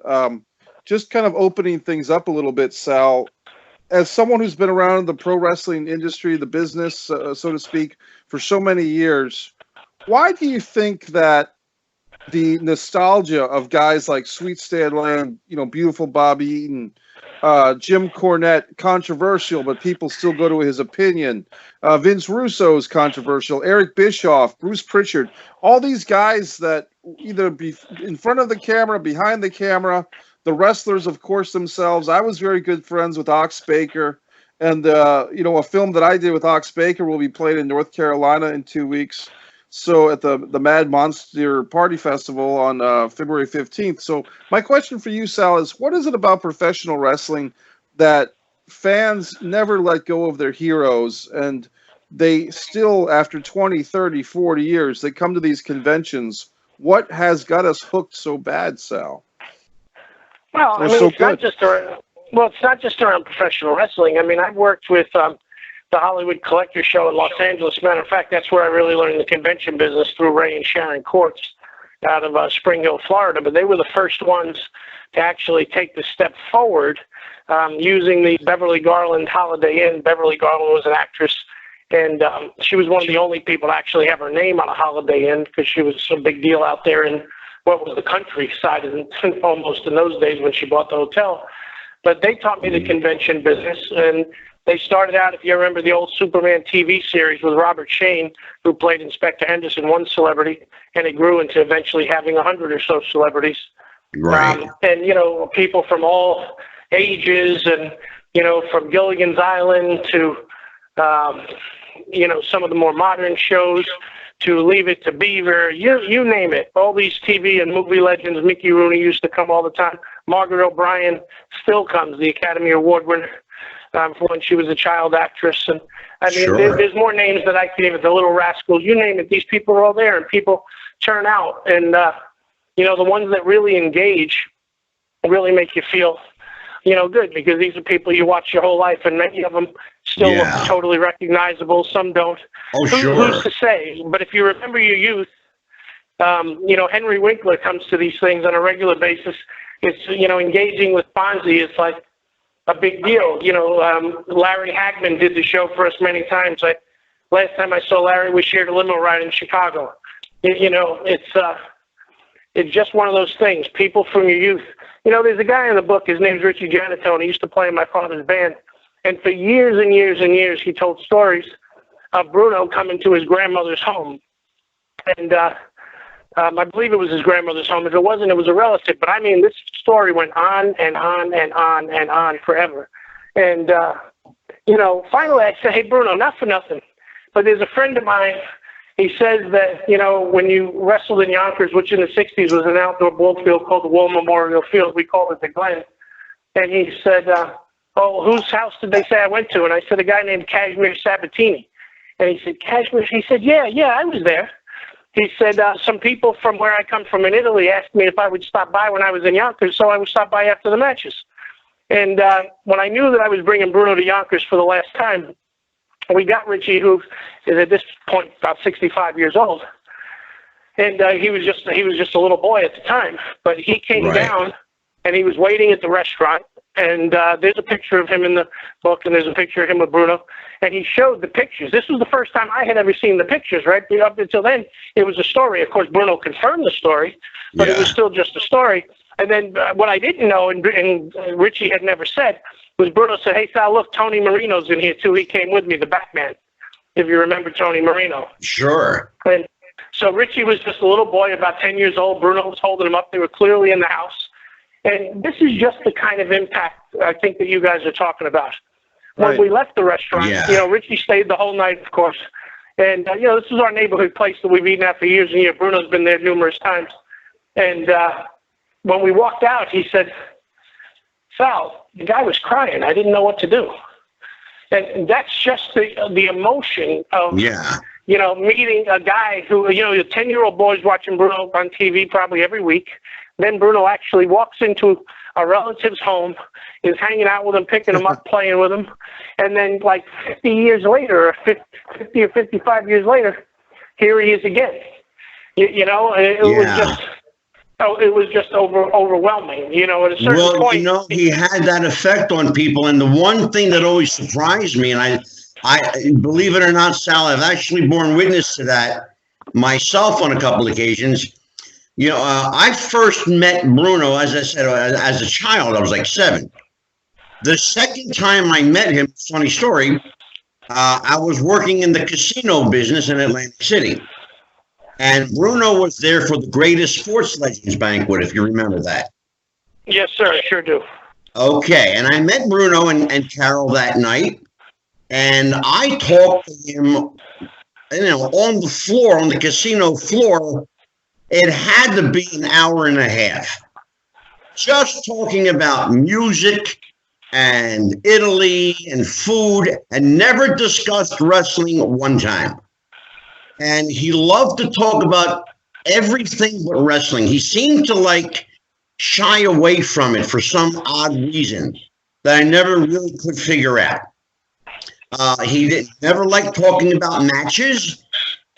Just kind of opening things up a little bit, Sal. As someone who's been around the pro wrestling industry, the business, so to speak, for so many years, why do you think that the nostalgia of guys like Sweet Stan Lane, you know, Beautiful Bob Eaton, Jim Cornette, controversial, but people still go to his opinion. Vince Russo is controversial. Eric Bischoff, Bruce Pritchard, all these guys that either be in front of the camera, behind the camera, the wrestlers, of course, themselves. I was very good friends with Ox Baker. And, a film that I did with Ox Baker will be played in North Carolina in 2 weeks. So at the Mad Monster Party Festival on February 15th. So my question for you, Sal, is what is it about professional wrestling that fans never let go of their heroes, and they still, after 20, 30, 40 years, they come to these conventions? What has got us hooked so bad, Sal? Well, I mean, it's not just around professional wrestling. I mean, I've worked with the Hollywood Collector Show in Los Angeles. Matter of fact, that's where I really learned the convention business, through Ray and Sharon Courts out of Spring Hill, Florida. But they were the first ones to actually take the step forward using the Beverly Garland Holiday Inn. Beverly Garland was an actress, and she was one of the only people to actually have her name on a Holiday Inn, because she was a big deal out there in what was the countryside almost in those days when she bought the hotel. But they taught me the convention business, and they started out, if you remember the old Superman TV series with Robert Shane, who played Inspector Henderson, one celebrity, and it grew into eventually having 100 or so celebrities. Right. And, people from all ages, and, from Gilligan's Island to, some of the more modern shows, to Leave It to Beaver, you name it. All these TV and movie legends. Mickey Rooney used to come all the time. Margaret O'Brien still comes, the Academy Award winner, for when she was a child actress. And I mean, Sure. there's more names that I can name. The Little Rascals, you name it. These people are all there, and people turn out. And the ones that really engage really make you feel, good, because these are people you watch your whole life, and many of them still look totally recognizable. Some don't. Oh, sure. Who's to say? But if you remember your youth, Henry Winkler comes to these things on a regular basis. It's, engaging with Fonzie is like a big deal. Larry Hagman did the show for us many times. Last time I saw Larry, we shared a limo ride in Chicago. It's just one of those things. People from your youth. There's a guy in the book. His name's Richie Janatone. He used to play in my father's band. And for years and years and years, he told stories of Bruno coming to his grandmother's home. And I believe it was his grandmother's home. If it wasn't, it was a relative. But I mean, this story went on and on and on and on forever. And, finally I said, hey, Bruno, not for nothing, but there's a friend of mine. He says that, when you wrestled in Yonkers, which in the 60s was an outdoor ball field called the War Memorial Field, we called it the Glen. And he said, whose house did they say I went to? And I said, a guy named Kashmir Sabatini. And he said, Kashmir? He said, yeah, I was there. He said, some people from where I come from in Italy asked me if I would stop by when I was in Yonkers, so I would stop by after the matches. And when I knew that I was bringing Bruno to Yonkers for the last time, we got Richie, who is at this point about 65 years old. And he was just a little boy at the time. But he came down, and he was waiting at the restaurant. And there's a picture of him in the book, and there's a picture of him with Bruno. And he showed the pictures. This was the first time I had ever seen the pictures, right? Up until then, it was a story. Of course, Bruno confirmed the story, but it was still just a story. And then what I didn't know, and Richie had never said, was Bruno said, hey, Sal, look, Tony Marino's in here, too. He came with me, the Batman, if you remember Tony Marino. Sure. And so Richie was just a little boy, about 10 years old. Bruno was holding him up. They were clearly in the house. And this is just the kind of impact I think that you guys are talking about. When we left the restaurant, Richie stayed the whole night, of course. And, this is our neighborhood place that we've eaten at for years and years. Bruno's been there numerous times. And when we walked out, he said, Sal, the guy was crying. I didn't know what to do. And that's just the emotion of, meeting a guy who, a 10-year-old boy's watching Bruno on TV probably every week. Then Bruno actually walks into a relative's home, is hanging out with him, picking him up, playing with him. And then like 50 years later, or 50 or 55 years later, here he is again. It was just overwhelming, at a certain point. He had that effect on people. And the one thing that always surprised me, and I believe it or not, Sal, I've actually borne witness to that myself on a couple of occasions. I first met Bruno, as I said, as a child. I was like 7. The second time I met him, funny story, I was working in the casino business in Atlantic City. And Bruno was there for the Greatest Sports Legends banquet, if you remember that. Yes, sir, I sure do. Okay, and I met Bruno and Carol that night. And I talked to him, on the floor, on the casino floor. It had to be an hour and a half, just talking about music and Italy and food, and never discussed wrestling one time. And he loved to talk about everything but wrestling. He seemed to shy away from it for some odd reason that I never really could figure out. He never liked talking about matches.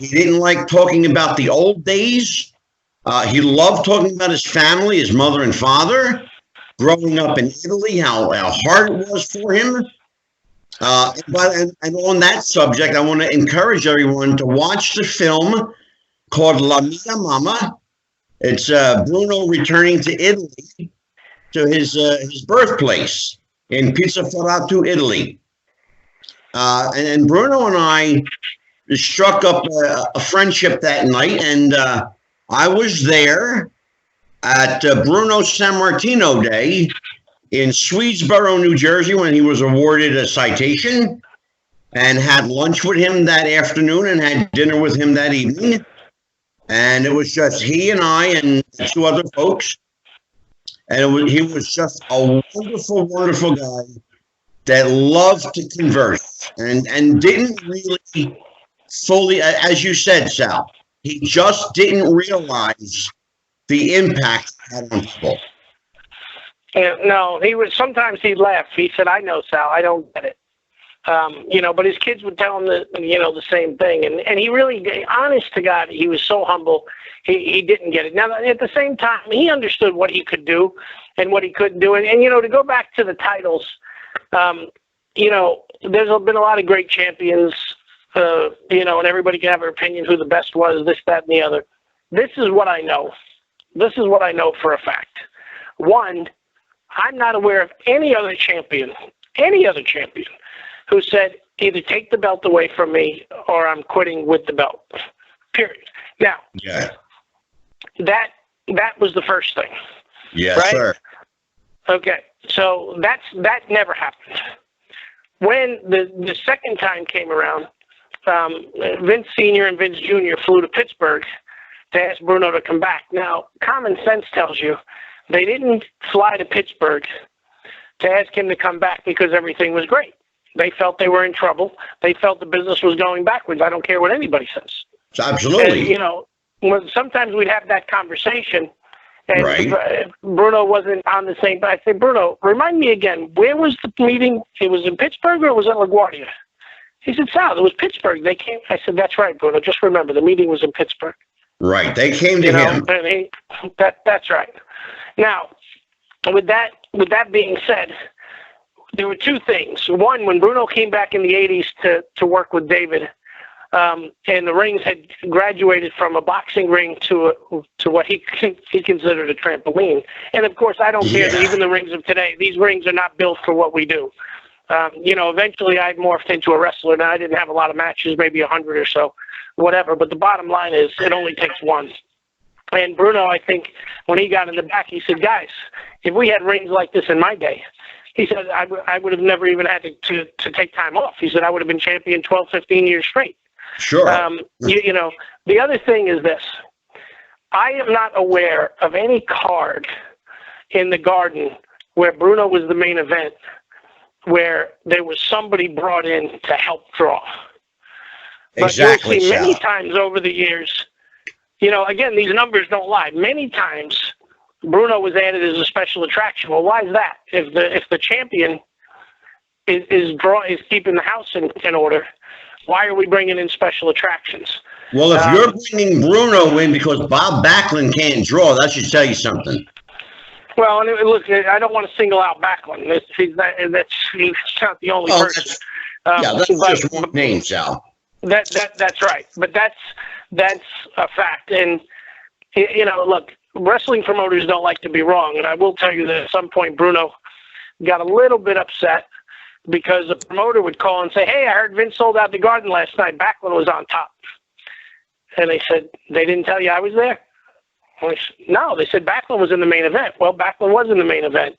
He didn't like talking about the old days. He loved talking about his family, his mother and father, growing up in Italy, how hard it was for him. And on that subject, I want to encourage everyone to watch the film called La Mia Mama. It's Bruno returning to Italy, to his birthplace in Pizzaferrato, Italy. And Bruno and I struck up a friendship that night, and I was there at Bruno Sammartino Day in Swedesboro, New Jersey, when he was awarded a citation, and had lunch with him that afternoon and had dinner with him that evening. And it was just he and I and 2 other folks. And he was just a wonderful, wonderful guy that loved to converse and didn't really fully, as you said, Sal, he just didn't realize the impact it had on people. No, sometimes he'd laugh. He said, I know, Sal, I don't get it. But his kids would tell him the same thing. And he really, honest to God, he was so humble. He didn't get it. Now, at the same time, he understood what he could do and what he couldn't do. And to go back to the titles, there's been a lot of great champions, and everybody can have their opinion who the best was, this, that, and the other. This is what I know. This is what I know for a fact. One, I'm not aware of any other champion who said, either take the belt away from me or I'm quitting with the belt, period. Now, that was the first thing. Yes, right? sir. Okay, so that never happened. When the second time came around, Vince Sr. and Vince Jr. flew to Pittsburgh to ask Bruno to come back. Now, common sense tells you they didn't fly to Pittsburgh to ask him to come back because everything was great. They felt they were in trouble. They felt the business was going backwards. I don't care what anybody says. Absolutely. And, sometimes we'd have that conversation, and right. Bruno wasn't on the same. I said, Bruno, remind me again, where was the meeting? It was in Pittsburgh or was it LaGuardia? He said, Sal, it was Pittsburgh. They came. I said, that's right, Bruno. Just remember, the meeting was in Pittsburgh. Right. They came to him. And that's right. Now, with that being said, there were two things. One, when Bruno came back in the 80s to work with David, and the rings had graduated from a boxing ring to what he considered a trampoline. And of course, I don't care that even the rings of today, these rings are not built for what we do. Eventually I morphed into a wrestler. Now, I didn't have a lot of matches, maybe 100 or so, whatever. But the bottom line is it only takes one. And Bruno, I think, when he got in the back, he said, guys, if we had rings like this in my day, he said, I would have never even had to take time off. He said, I would have been champion 12, 15 years straight. Sure. The other thing is this. I am not aware of any card in the Garden where Bruno was the main event where there was somebody brought in to help draw. Exactly. But you'll see many times over the years, again, these numbers don't lie. Many times Bruno was added as a special attraction. Well, why is that? If the champion is keeping the house in order, why are we bringing in special attractions? Well, if you're bringing Bruno in because Bob Backlund can't draw, that should tell you something. Well, and look, I don't want to single out Backlund. He's not the only person. That's just one name, Sal. That's right. But that's a fact. And, look, wrestling promoters don't like to be wrong. And I will tell you that at some point Bruno got a little bit upset because the promoter would call and say, hey, I heard Vince sold out the Garden last night. Backlund was on top. And they said, they didn't tell you I was there? No, they said Backlund was in the main event. Well, Backlund was in the main event.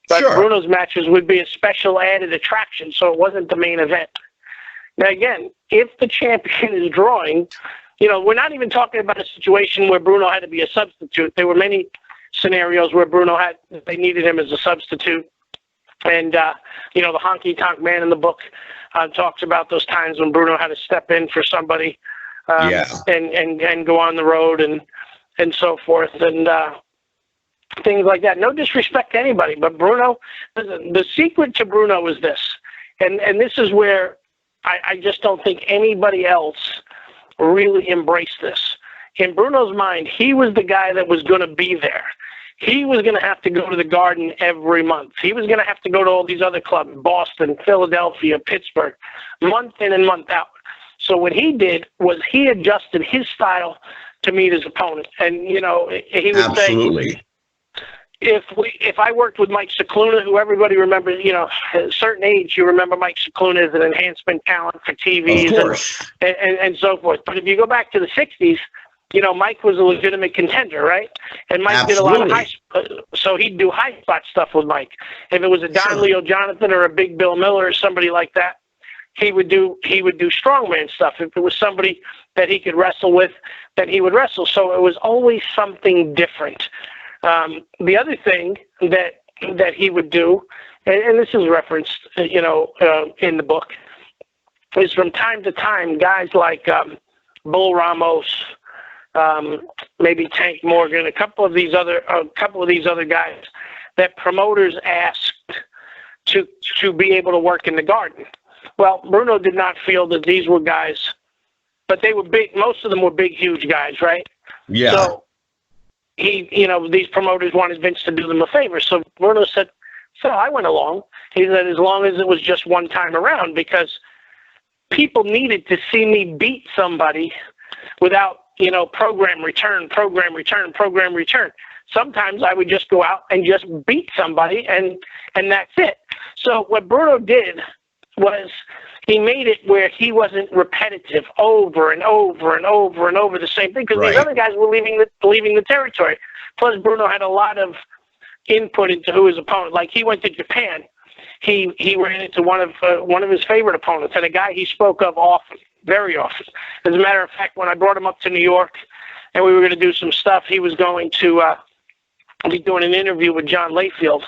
But sure. Bruno's matches would be a special added attraction, so it wasn't the main event. Now, again, if the champion is drawing, we're not even talking about a situation where Bruno had to be a substitute. There were many scenarios where they needed him as a substitute. And, the honky-tonk man in the book talks about those times when Bruno had to step in for somebody and go on the road and so forth and things like that. No disrespect to anybody, but Bruno, the secret to Bruno is this, and this is where I just don't think anybody else really embraced this. In Bruno's mind, he was the guy that was going to be there. He was going to have to go to the Garden every month. He was going to have to go to all these other clubs, Boston, Philadelphia, Pittsburgh, month in and month out. So what he did was he adjusted his style to meet his opponent. And, he would say, if I worked with Mike Cicluna, who everybody remembers, at a certain age, you remember Mike Cicluna as an enhancement talent for TVs and so forth. But if you go back to the 60s, Mike was a legitimate contender, right? And Mike did a lot of so he'd do high spot stuff with Mike. If it was a Don Leo Jonathan or a Big Bill Miller or somebody like that, he would do strongman stuff. If it was somebody that he could wrestle with, then he would wrestle. So it was always something different. The other thing that he would do, and this is referenced, in the book, is from time to time guys like Bull Ramos, maybe Tank Morgan, a couple of these other guys that promoters asked to be able to work in the Garden. Well, Bruno did not feel that these were guys, but they were big. Most of them were big, huge guys, right? Yeah. So these promoters wanted Vince to do them a favor. So Bruno said, so I went along. He said, as long as it was just one time around, because people needed to see me beat somebody without, program return. Sometimes I would just go out and just beat somebody, and that's it. So what Bruno did was he made it where he wasn't repetitive over and over and over and over the same thing, because these other guys were leaving the territory. Plus, Bruno had a lot of input into who his opponent. Like, he went to Japan. He ran into one of his favorite opponents, and a guy he spoke of often, very often. As a matter of fact, when I brought him up to New York and we were going to do some stuff, he was going to be doing an interview with John Layfield.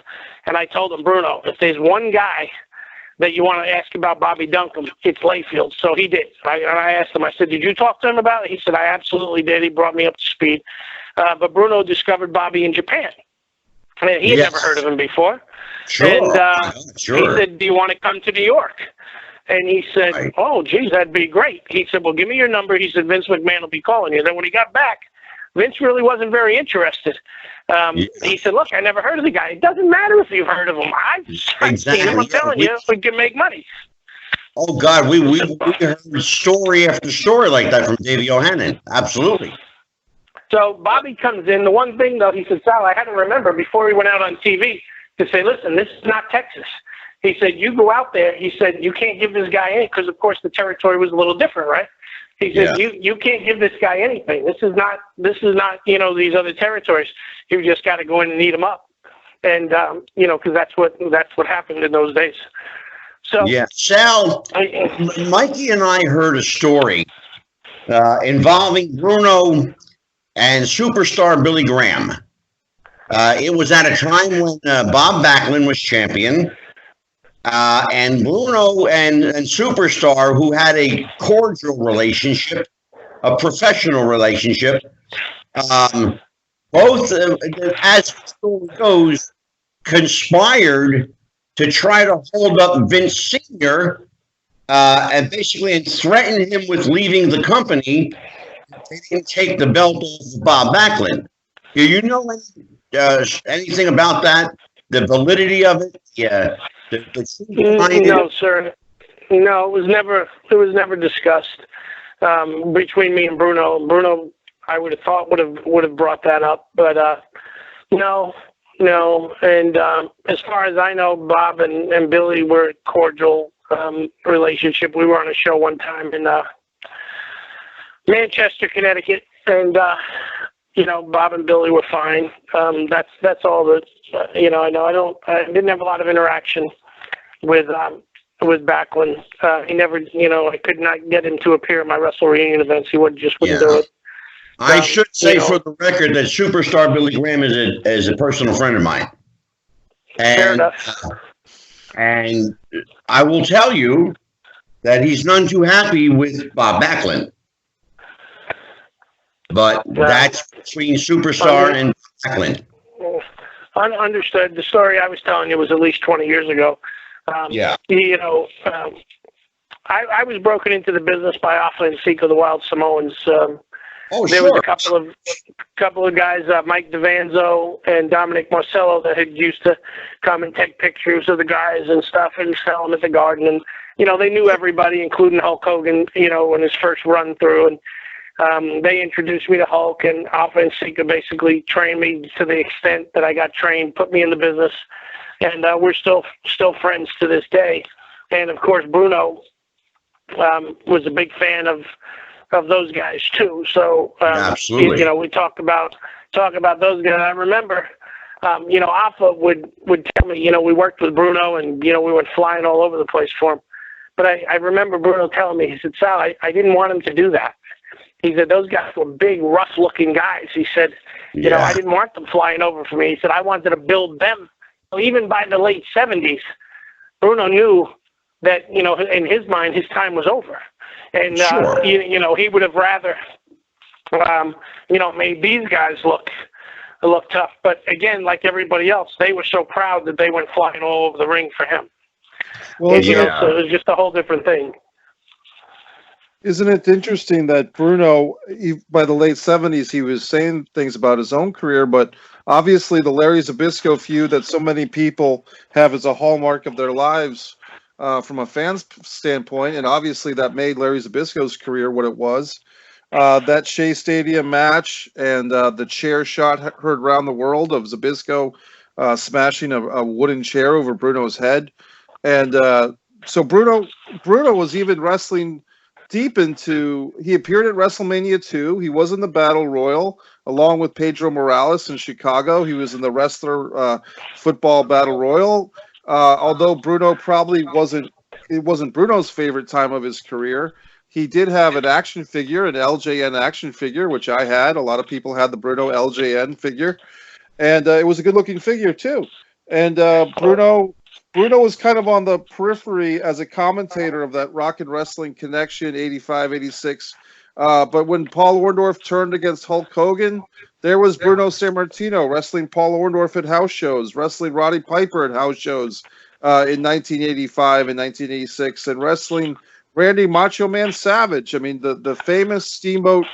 And I told him, Bruno, if there's one guy that you want to ask about Bobby Duncan, it's Layfield. So he did. I asked him, I said, did you talk to him about it? He said, I absolutely did. He brought me up to speed. But Bruno discovered Bobby in Japan. I mean, he had never heard of him before. Sure. And he said, do you want to come to New York? And he said, oh, geez, that'd be great. He said, well, give me your number. He said, Vince McMahon will be calling you. Then when he got back, Vince really wasn't very interested. He said, look, I never heard of the guy. It doesn't matter if you've heard of him. I've seen him. I'm telling you, we can make money. Oh, God, we heard story after story like that from Davey O'Hannon. Absolutely. So Bobby comes in. The one thing, though, he said, Sal, I had to remember before he went out on TV to say, listen, this is not Texas. He said, you go out there. He said, you can't give this guy any, because, of course, the territory was a little different, right? He said, you can't give this guy anything. This is not, these other territories. You just got to go in and eat them up. And, because that's what happened in those days. So, yeah, Sal, Mikey and I heard a story involving Bruno and superstar Billy Graham. It was at a time when Bob Backlund was champion. And Bruno and Superstar, who had a cordial relationship, a professional relationship, both, as the story goes, conspired to try to hold up Vince Sr. And basically threaten him with leaving the company if they didn't take the belt off of Bob Backlund. Do you know anything about that? The validity of it? Yeah. No, sir. No, it was never discussed between me and Bruno. Bruno, I would have thought would have brought that up, but no. And as far as I know, Bob and Billy were a cordial relationship. We were on a show one time in Manchester, Connecticut, and Bob and Billy were fine. That's all that I know. I didn't have a lot of interaction with Backlund. He never, I could not get him to appear at my Wrestle Reunion events. He wouldn't do it. I should say for the record that superstar Billy Graham is a personal friend of mine. Fair enough. And I will tell you that he's none too happy with Bob Backlund. But that's between Superstar and Backlund. Understood. The story I was telling you was at least 20 years ago. I was broken into the business by Alpha and Seiko, the Wild Samoans. There was a couple of guys, Mike DeVanzo and Dominic Marcello, that had used to come and take pictures of the guys and stuff and sell them at the Garden. And, they knew everybody, including Hulk Hogan, in his first run through. And they introduced me to Hulk, and Alpha and Seiko basically trained me to the extent that I got trained, put me in the business. And we're still friends to this day. And, of course, Bruno was a big fan of those guys too. So, absolutely. We talk about those guys. I remember, Alpha would tell me, we worked with Bruno and, we went flying all over the place for him. But I remember Bruno telling me, he said, Sal, I didn't want him to do that. He said, those guys were big, rough looking guys. He said, I didn't want them flying over for me. He said, I wanted to build them. So even by the late 70s, Bruno knew that, in his mind, his time was over. And, he would have rather, made these guys look tough. But again, like everybody else, they were so proud that they went flying all over the ring for him. Well, It's, isn't it's, it's just a whole different thing. Isn't it interesting that Bruno, by the late 70s, he was saying things about his own career, but obviously the Larry Zbyszko feud that so many people have as a hallmark of their lives from a fan's standpoint, and obviously that made Larry Zbyszko's career what it was. That Shea Stadium match and the chair shot heard around the world of Zbyszko smashing a wooden chair over Bruno's head. And so Bruno was even wrestling deep into. He appeared at WrestleMania 2. He was in the Battle Royal along with Pedro Morales in Chicago. He was in the Wrestler Football Battle Royal. Although Bruno probably wasn't, it wasn't Bruno's favorite time of his career. He did have an action figure, an LJN action figure, which I had. A lot of people had the Bruno LJN figure, and it was a good-looking figure too. And Bruno was kind of on the periphery as a commentator of that Rock and Wrestling Connection 85, 86. But when Paul Orndorff turned against Hulk Hogan, there was Bruno Sammartino wrestling Paul Orndorff at house shows, wrestling Roddy Piper at house shows in 1985 and 1986, and wrestling Randy Macho Man Savage. I mean, the famous Steamboat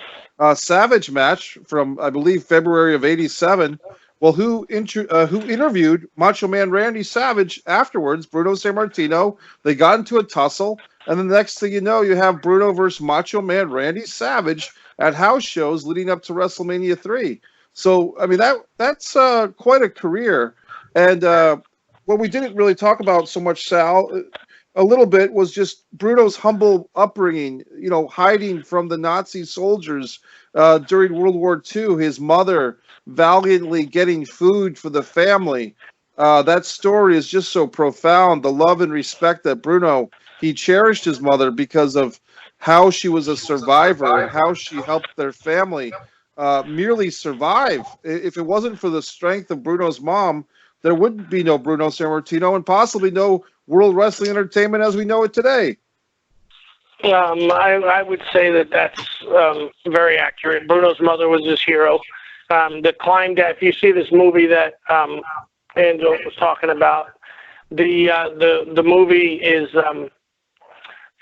Savage match from, I believe, February of 87. Well, who interviewed Macho Man Randy Savage afterwards? Bruno Sammartino. They got into a tussle, and the next thing you know, you have Bruno versus Macho Man Randy Savage at house shows leading up to WrestleMania 3. So, I mean, that's quite a career. And what we didn't really talk about so much, Sal, a little bit, was just Bruno's humble upbringing, you know, hiding from the Nazi soldiers during World War II. His mother valiantly getting food for the family. That story is just so profound. The love and respect that Bruno, he cherished his mother because of how she was a survivor and how she helped their family merely survive. If it wasn't for the strength of Bruno's mom, there would be no Bruno Sammartino and possibly no World Wrestling Entertainment as we know it today. I would say that's very accurate. Bruno's mother was his hero. The climb down. If you see this movie that Angelo was talking about, the movie is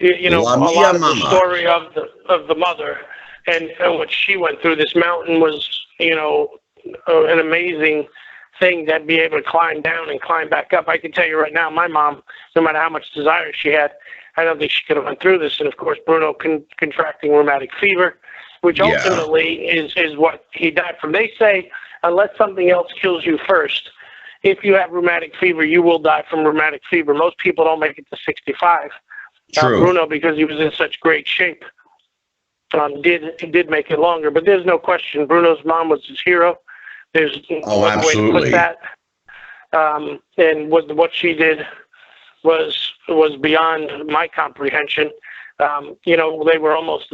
you know, a lot of the story of the mother and what she went through. This mountain was, you know, an amazing thing to be able to climb down and climb back up. I can tell you right now, my mom, no matter how much desire she had, I don't think she could have went through this. And of course, Bruno contracting rheumatic fever, which ultimately is what he died from. They say, unless something else kills you first, if you have rheumatic fever, you will die from rheumatic fever. Most people don't make it to 65. True. Bruno, because he was in such great shape, did make it longer. But there's no question, Bruno's mom was his hero. There's no way to put that. And what she did was beyond my comprehension. You know, they were almost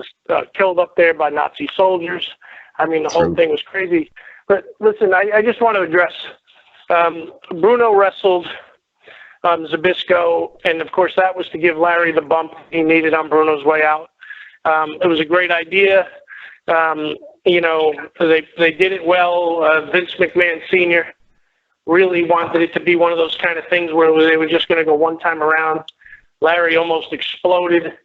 killed up there by Nazi soldiers. I mean, the whole thing was crazy. But listen, I just want to address Bruno wrestled Zbyszko, and of course that was to give Larry the bump he needed on Bruno's way out. It was a great idea. You know, they did it well. Vince McMahon Sr. really wanted it to be one of those kind of things where they were just going to go one time around. Larry almost exploded.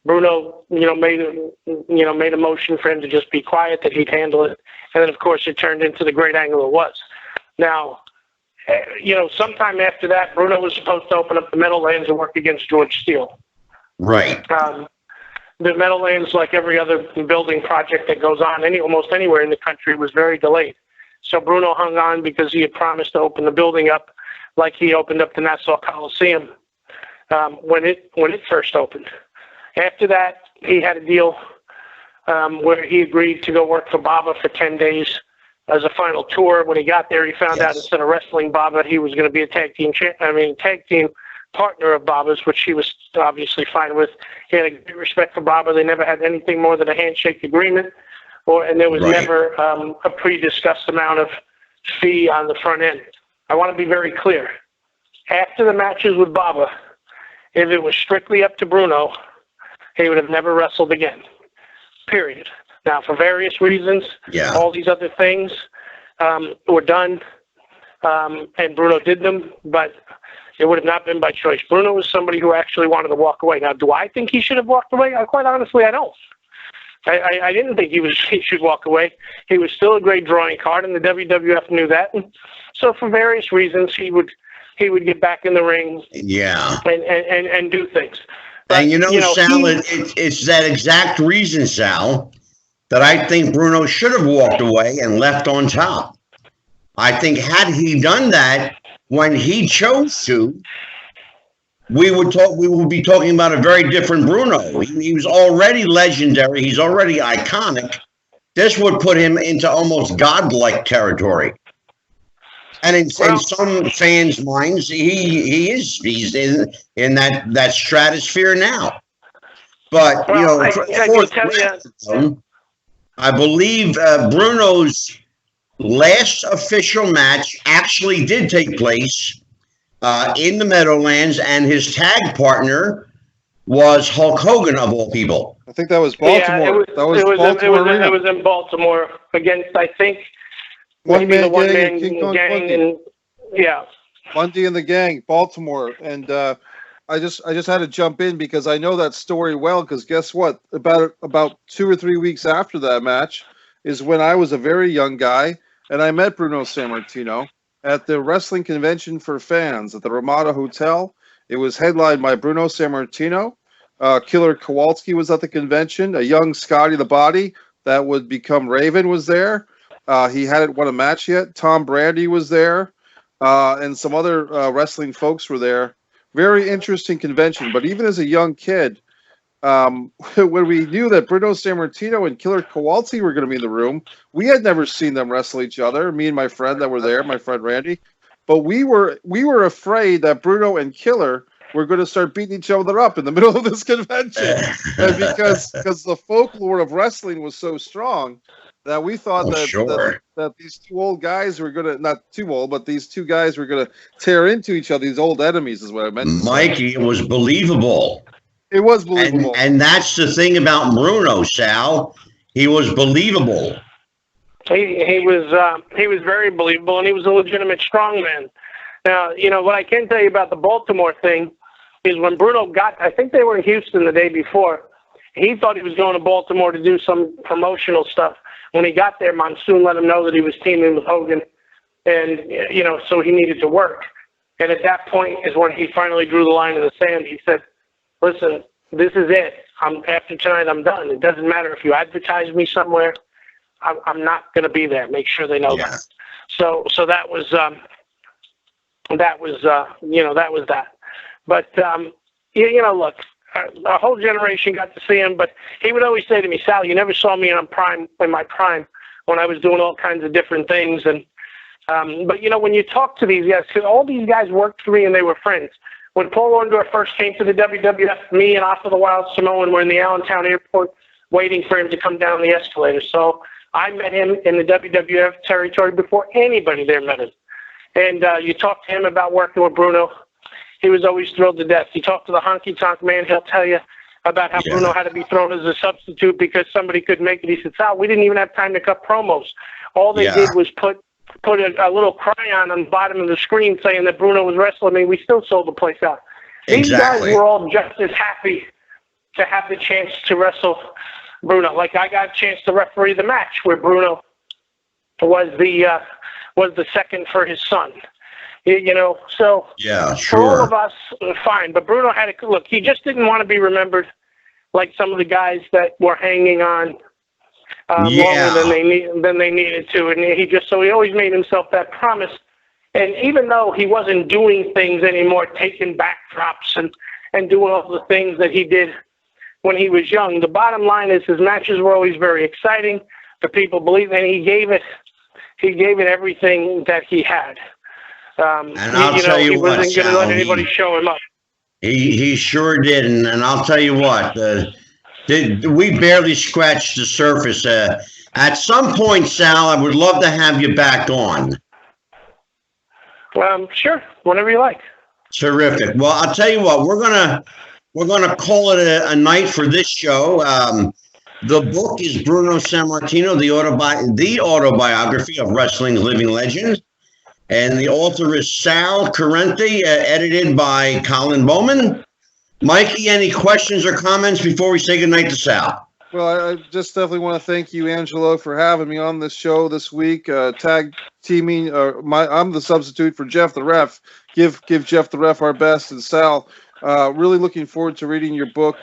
Bruno, made a motion for him to just be quiet, that he'd handle it. And then, of course, it turned into the great angle it was. Now, sometime after that, Bruno was supposed to open up the Meadowlands and work against George Steele. Right. The Meadowlands, like every other building project that goes on almost anywhere in the country, was very delayed. So Bruno hung on because he had promised to open the building up like he opened up the Nassau Coliseum when it first opened. After that, he had a deal where he agreed to go work for Baba for 10 days as a final tour. When he got there, he found out instead of wrestling Baba, he was going to be a tag team partner of Baba's, which he was obviously fine with. He had a great respect for Baba. They never had anything more than a handshake agreement, and there was never a pre-discussed amount of fee on the front end. I want to be very clear. After the matches with Baba, if it was strictly up to Bruno, he would have never wrestled again, period. Now, for various reasons, all these other things were done, and Bruno did them. But It would have not been by choice. Bruno was somebody who actually wanted to walk away. Now, do I think he should have walked away? Quite honestly, I don't. I didn't think he should walk away. He was still a great drawing card, and the WWF knew that. And so, for various reasons, he would get back in the ring, and do things. But, and Sal, it's that exact reason, Sal, that I think Bruno should have walked away and left on top. I think had he done that when he chose to, we would be talking about a very different Bruno. He was already legendary. He's already iconic. This would put him into almost godlike territory. And in some fans' minds, he's in that stratosphere now. But I believe Bruno's last official match actually did take place in the Meadowlands, and his tag partner was Hulk Hogan, of all people. I think that was Baltimore. It was in Baltimore against, I think, maybe the one-man gang. Bundy and the Gang, Baltimore. And I just had to jump in because I know that story well, because guess what? About 2 or 3 weeks after that match is when I was a very young guy, and I met Bruno Sammartino at the Wrestling Convention for Fans at the Ramada Hotel. It was headlined by Bruno Sammartino. Killer Kowalski was at the convention. A young Scotty the Body that would become Raven was there. He hadn't won a match yet. Tom Brady was there. And some other wrestling folks were there. Very interesting convention. But even as a young kid, when we knew that Bruno Sammartino and Killer Kowalski were going to be in the room, we had never seen them wrestle each other. Me and my friend that were there, my friend Randy, but we were afraid that Bruno and Killer were going to start beating each other up in the middle of this convention, and because the folklore of wrestling was so strong that we thought that these two old guys were going to, not too old, but these two guys were going to tear into each other. These old enemies is what I meant. Mikey, it was believable. It was believable. And that's the thing about Bruno, Sal. He was believable. He was very believable, and he was a legitimate strongman. Now, what I can tell you about the Baltimore thing is when Bruno I think they were in Houston the day before, he thought he was going to Baltimore to do some promotional stuff. When he got there, Monsoon let him know that he was teaming with Hogan, and, so he needed to work. And at that point is when he finally drew the line in the sand. He said, listen, this is it. After tonight, I'm done. It doesn't matter if you advertise me somewhere. I'm not going to be there. Make sure they know that. So that was that. But look, a whole generation got to see him. But he would always say to me, Sal, you never saw me in my prime when I was doing all kinds of different things. And but when you talk to these guys, because all these guys worked for me and they were friends. When Paul Orndorff first came to the WWF, me and Oscar the Wild Samoan were in the Allentown airport waiting for him to come down the escalator. So I met him in the WWF territory before anybody there met him. And you talk to him about working with Bruno, he was always thrilled to death. You talk to the honky tonk man, he'll tell you about how Bruno had to be thrown as a substitute because somebody couldn't make it. He said, Sal, we didn't even have time to cut promos. All they did was put a little cryon on the bottom of the screen saying that Bruno was wrestling me. We still sold the place out. These guys were all just as happy to have the chance to wrestle Bruno. Like I got a chance to referee the match where Bruno was the second for his son. So for all of us, fine. But Bruno had to look. He just didn't want to be remembered like some of the guys that were hanging on longer than they needed to, and he always made himself that promise. And even though he wasn't doing things anymore, taking backdrops and doing all the things that he did when he was young, the bottom line is his matches were always very exciting. The people believed, and he gave it everything that he had. And I'll tell you what, he wasn't going to let anybody show him up. He sure did, and I'll tell you what, we barely scratched the surface. At some point, Sal, I would love to have you back on. Sure, whenever you like. Terrific. Well, I'll tell you what, we're gonna call it a night for this show. The book is Bruno Sammartino, the autobiography of wrestling's living legend. And the author is Sal Corrente, edited by Colin Bowman. Mikey, any questions or comments before we say goodnight to Sal? Well, I just definitely want to thank you, Angelo, for having me on this show this week. Tag teaming, I'm the substitute for Jeff the Ref. Give Jeff the Ref our best, and Sal. Really looking forward to reading your book.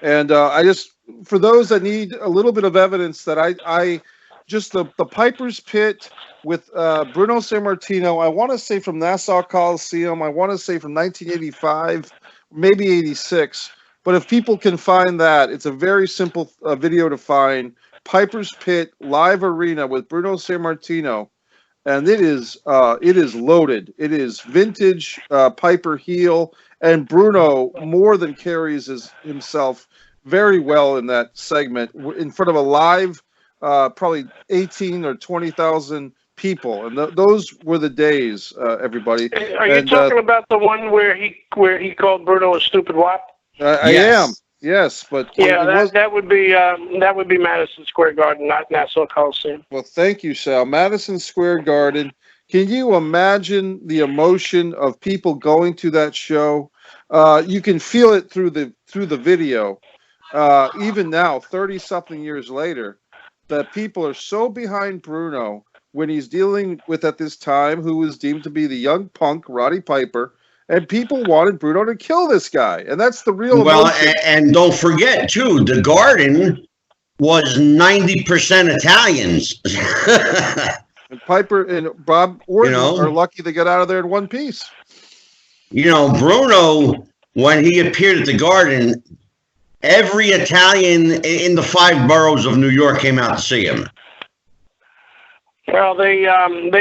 And I just, for those that need a little bit of evidence, that I just the Piper's Pit with Bruno Sammartino. I want to say from Nassau Coliseum. I want to say from 1985, maybe 86. But if people can find that, it's a very simple video to find. Piper's Pit live arena with Bruno Sammartino, and it is loaded. It is vintage Piper heel, and Bruno more than carries himself very well in that segment in front of a live, probably 18 or 20,000 people, and those were the days. Everybody, are you talking about the one where he called Bruno a stupid wop? I am, yes, but yeah, that would be Madison Square Garden, not Nassau Coliseum. Well, thank you, Sal. Madison Square Garden. Can you imagine the emotion of people going to that show? You can feel it through the video. Even now, 30-something years later, that people are so behind Bruno when he's dealing with, at this time, who was deemed to be the young punk Roddy Piper. And people wanted Bruno to kill this guy. And that's the real emotion. And don't forget, too, the Garden was 90% Italians. And Piper and Bob Orton are lucky to get out of there in one piece. Bruno, when he appeared at the Garden, every Italian in the 5 boroughs of New York came out to see him. Well, they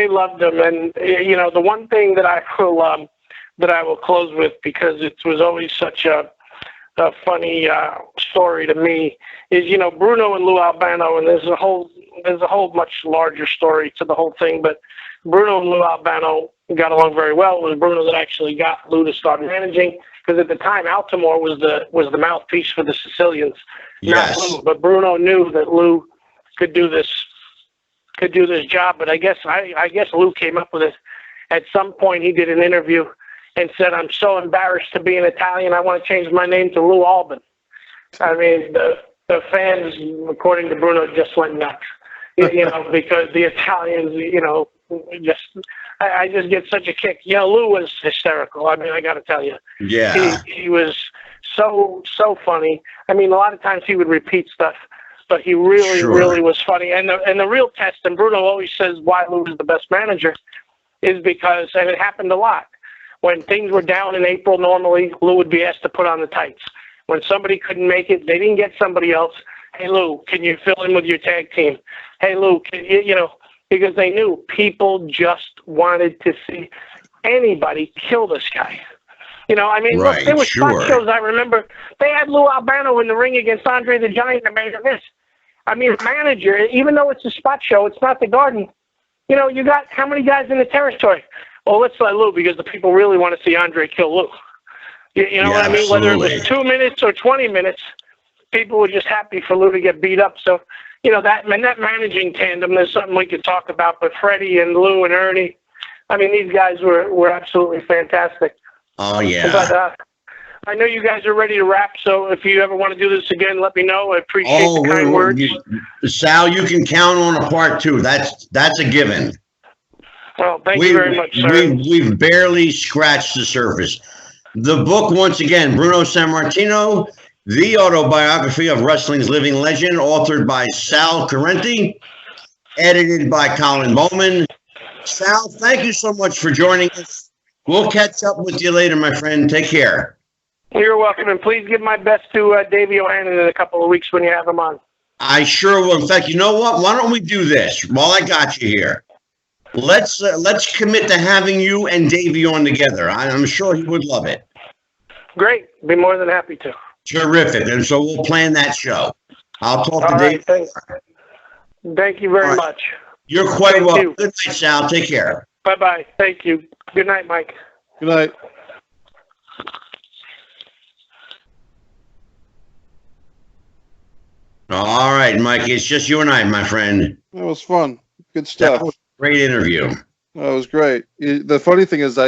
loved him. And, the one thing that I will close with, because it was always such a funny story to me, is Bruno and Lou Albano, and there's a whole much larger story to the whole thing, but Bruno and Lou Albano got along very well. It was Bruno that actually got Lou to start managing, because at the time Altamore was the mouthpiece for the Sicilians, yes. Not Lou. But Bruno knew that Lou could do this job. But I guess Lou came up with it. At some point, he did an interview and said, "I'm so embarrassed to be an Italian, I want to change my name to Lou Albin." I mean, the fans, according to Bruno, just went nuts, because the Italians, I just get such a kick. Lou was hysterical. I mean, I got to tell you. Yeah. He was so funny. I mean, a lot of times he would repeat stuff, but he really was funny. And the real test, and Bruno always says why Lou is the best manager, is because, and it happened a lot, when things were down in April, normally Lou would be asked to put on the tights. When somebody couldn't make it, they didn't get somebody else. "Hey, Lou, can you fill in with your tag team? Hey, Lou, can you," because they knew people just wanted to see anybody kill this guy. I mean, right, look, there were spot shows, I remember. They had Lou Albano in the ring against Andre the Giant and made this. I mean, a manager, even though it's a spot show, it's not the Garden. You got how many guys in the territory? Well, let's let Lou, because the people really want to see Andre kill Lou. You know what I mean? Whether it was 2 minutes or 20 minutes, people were just happy for Lou to get beat up. So, that managing tandem is something we could talk about. But Freddie and Lou and Ernie, I mean, these guys were absolutely fantastic. Oh, yeah. But I know you guys are ready to wrap, so if you ever want to do this again, let me know. I appreciate the kind words. Sal, you can count on a part 2. That's a given. Well, thank you very much, sir. We've barely scratched the surface. The book, once again, Bruno Sammartino, The Autobiography of Wrestling's Living Legend, authored by Sal Corrente, edited by Colin Bowman. Sal, thank you so much for joining us. We'll catch up with you later, my friend. Take care. You're welcome, and please give my best to Davey O'Hannon in a couple of weeks when you have him on. I sure will. In fact, you know what? Why don't we do this while I got you here? Let's commit to having you and Davey on together. I'm sure he would love it. Great. Be more than happy to. Terrific. And so we'll plan that show. I'll talk to Davey. Thank you very much. You're quite welcome. Good night, Sal. Take care. Bye-bye. Thank you. Good night, Mike. Good night. All right, Mike. It's just you and I, my friend. That was fun. Good stuff. That was a great interview. That was great. The funny thing is,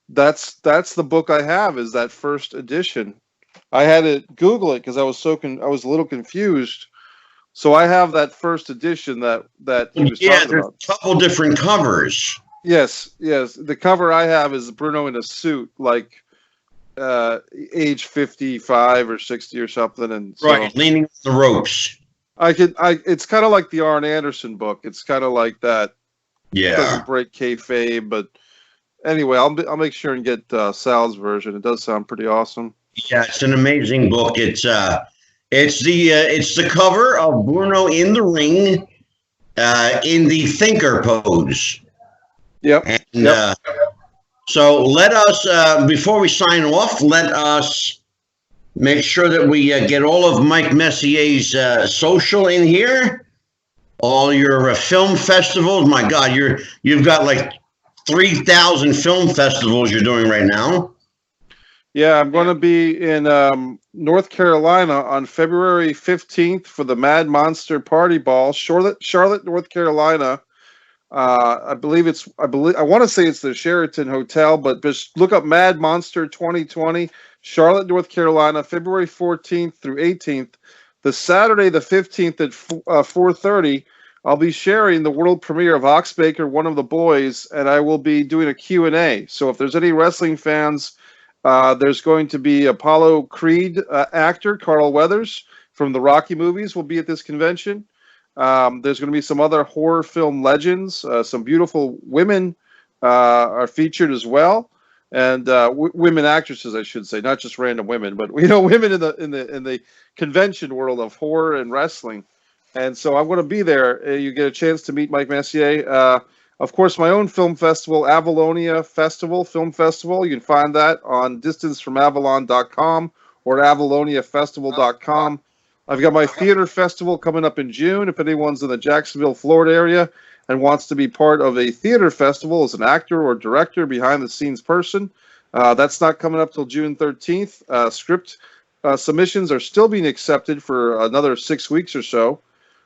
that's the book I have, is that first edition. I had to Google it because I was I was a little confused. So I have that first edition that he was Yeah, talking there's about. a couple different covers. Yes, yes. The cover I have is Bruno in a suit, like age 55 or 60 or something, and so Right, leaning on the ropes. it's kind of like the Arn Anderson book. It's kind of like that. Yeah. Doesn't break kayfabe, but anyway, I'll make sure and get Sal's version. It does sound pretty awesome. Yeah, it's an amazing book. It's the cover of Bruno in the ring, in the thinker pose. Yep. And Yep. so let us, before we sign off, let us make sure that we get all of Mike Messier's social in here. All your film festivals. My God, you've got like 3,000 film festivals you're doing right now. Yeah, I'm going to be in North Carolina on February 15th for the Mad Monster Party Ball, Charlotte, North Carolina. I want to say it's the Sheraton Hotel, but just look up Mad Monster 2020, Charlotte, North Carolina, February 14th through 18th. The Saturday, the 15th at 4:30, I'll be sharing the world premiere of Oxbaker, One of the Boys, and I will be doing a Q&A. So if there's any wrestling fans, there's going to be Apollo Creed actor Carl Weathers from the Rocky movies will be at this convention. There's going to be some other horror film legends. Some beautiful women are featured as well, and women actresses, I should say, not just random women, but women in the convention world of horror and wrestling. And so I'm going to be there. You get a chance to meet Mike Messier. Of course, my own film festival, Avalonia Film Festival. You can find that on distancefromavalon.com or avaloniafestival.com. I've got my theater festival coming up in June. If anyone's in the Jacksonville, Florida area and wants to be part of a theater festival as an actor or director, behind-the-scenes person, that's not coming up till June 13th. Script submissions are still being accepted for another 6 weeks or so.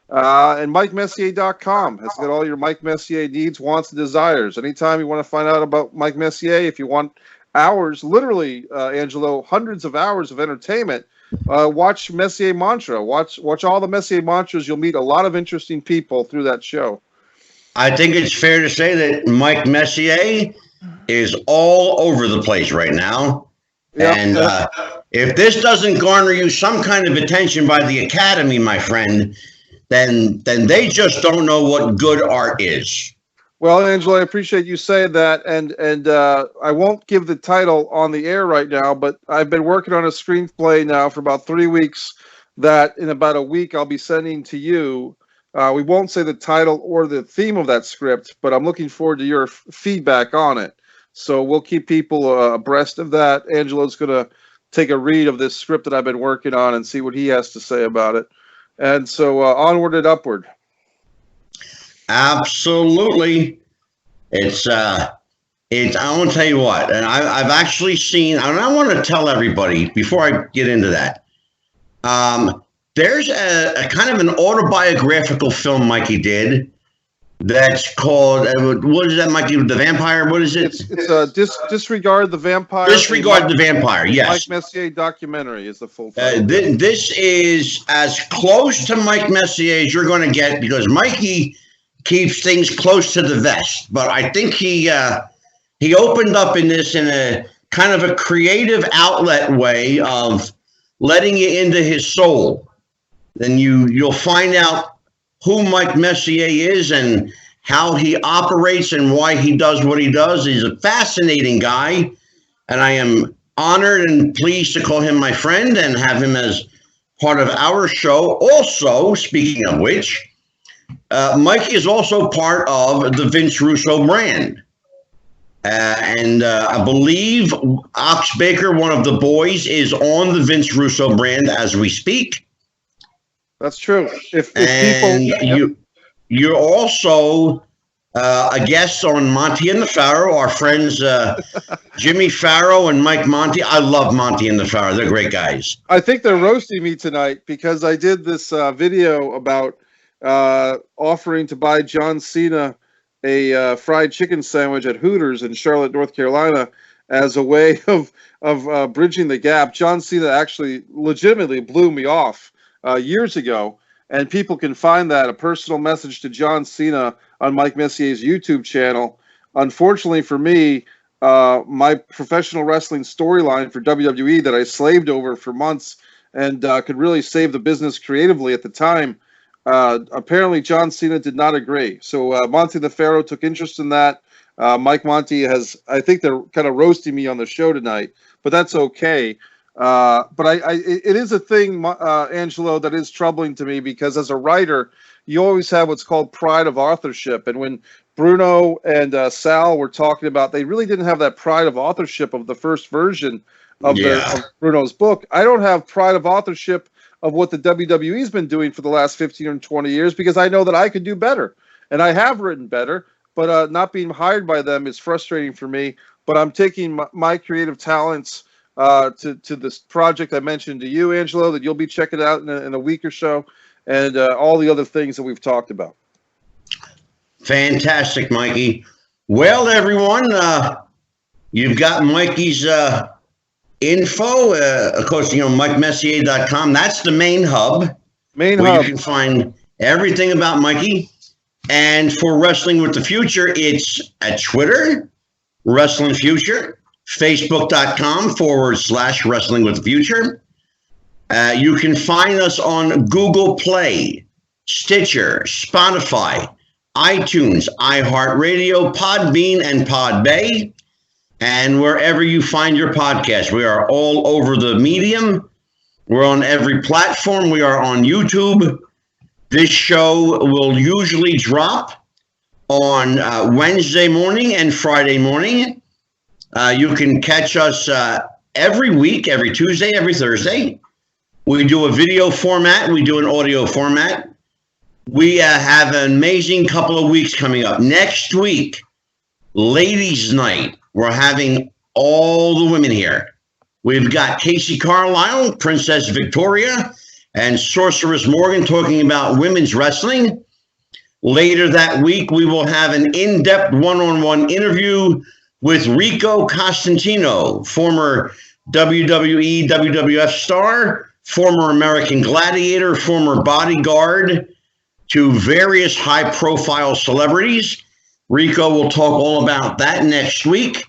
And MikeMessier.com has got all your Mike Messier needs, wants, and desires. Anytime you want to find out about Mike Messier, if you want hours, literally, Angelo, hundreds of hours of entertainment, watch Messier Mantra. Watch all the Messier Mantras. You'll meet a lot of interesting people through that show. I think it's fair to say that Mike Messier is all over the place right now. Yep. And if this doesn't garner you some kind of attention by the Academy, my friend, then they just don't know what good art is. Well, Angelo, I appreciate you saying that, and I won't give the title on the air right now, but I've been working on a screenplay now for about 3 weeks that in about a week I'll be sending to you. We won't say the title or the theme of that script, but I'm looking forward to your feedback on it. So we'll keep people abreast of that. Angelo's going to take a read of this script that I've been working on and see what he has to say about it. And so onward and upward. Absolutely. It's I want to tell you what, and I've actually seen, and I want to tell everybody before I get into that. There's a kind of an autobiographical film Mikey did that's called, what is that, Mikey? The Vampire? What is it? It's Disregard the Vampire. Disregard the Vampire, yes. Mike Messier documentary is the full title. This is as close to Mike Messier as you're going to get, because Mikey keeps things close to the vest. But I think he opened up in this in a kind of a creative outlet way of letting you into his soul. Then you'll find out who Mike Messier is and how he operates and why he does what he does. He's a fascinating guy, and I am honored and pleased to call him my friend and have him as part of our show. Also, speaking of which, Mike is also part of the Vince Russo brand. And I believe Oxbaker, One of the Boys, is on the Vince Russo brand as we speak. That's true. If and people, you're also a guest on Monty and the Pharaoh, our friends Jimmy Farrow and Mike Monty. I love Monty and the Pharaoh. They're great guys. I think they're roasting me tonight because I did this video about offering to buy John Cena a fried chicken sandwich at Hooters in Charlotte, North Carolina, as a way of bridging the gap. John Cena actually legitimately blew me off years ago, and people can find that, a personal message to John Cena, on Mike Messier's YouTube channel. Unfortunately for me, my professional wrestling storyline for WWE that I slaved over for months and could really save the business creatively at the time, apparently John Cena did not agree. So Monty the Pharaoh took interest in that. Mike Monty has, I think they're kind of roasting me on the show tonight, but that's okay. But it is a thing, Angelo, that is troubling to me, because as a writer, you always have what's called pride of authorship. And when Bruno and Sal were talking about, they really didn't have that pride of authorship of the first version of Bruno's book. I don't have pride of authorship of what the WWE's been doing for the last 15 or 20 years, because I know that I could do better. And I have written better, but not being hired by them is frustrating for me. But I'm taking my creative talents to this project I mentioned to you, Angelo, that you'll be checking out in a week or so, and all the other things that we've talked about. Fantastic, Mikey. Well, everyone, you've got Mikey's info. Of course, MikeMessier.com. That's the main hub. You can find everything about Mikey. And for Wrestling with the Future, it's at Twitter, Wrestling Future, Facebook.com/Wrestling with the Future. You can find us on Google Play, Stitcher, Spotify, iTunes, iHeartRadio, Podbean, and Podbay, and wherever you find your podcast. We are all over the medium. We're on every platform. We are on YouTube. This show will usually drop on Wednesday morning and Friday morning. You can catch us every week, every Tuesday, every Thursday. We do a video format. We do an audio format. We have an amazing couple of weeks coming up. Next week, Ladies' Night. We're having all the women here. We've got Casey Carlisle, Princess Victoria, and Sorceress Morgan talking about women's wrestling. Later that week, we will have an in-depth one-on-one interview with Rico Costantino, former WWE, WWF star, former American Gladiator, former bodyguard to various high-profile celebrities. Rico will talk all about that next week.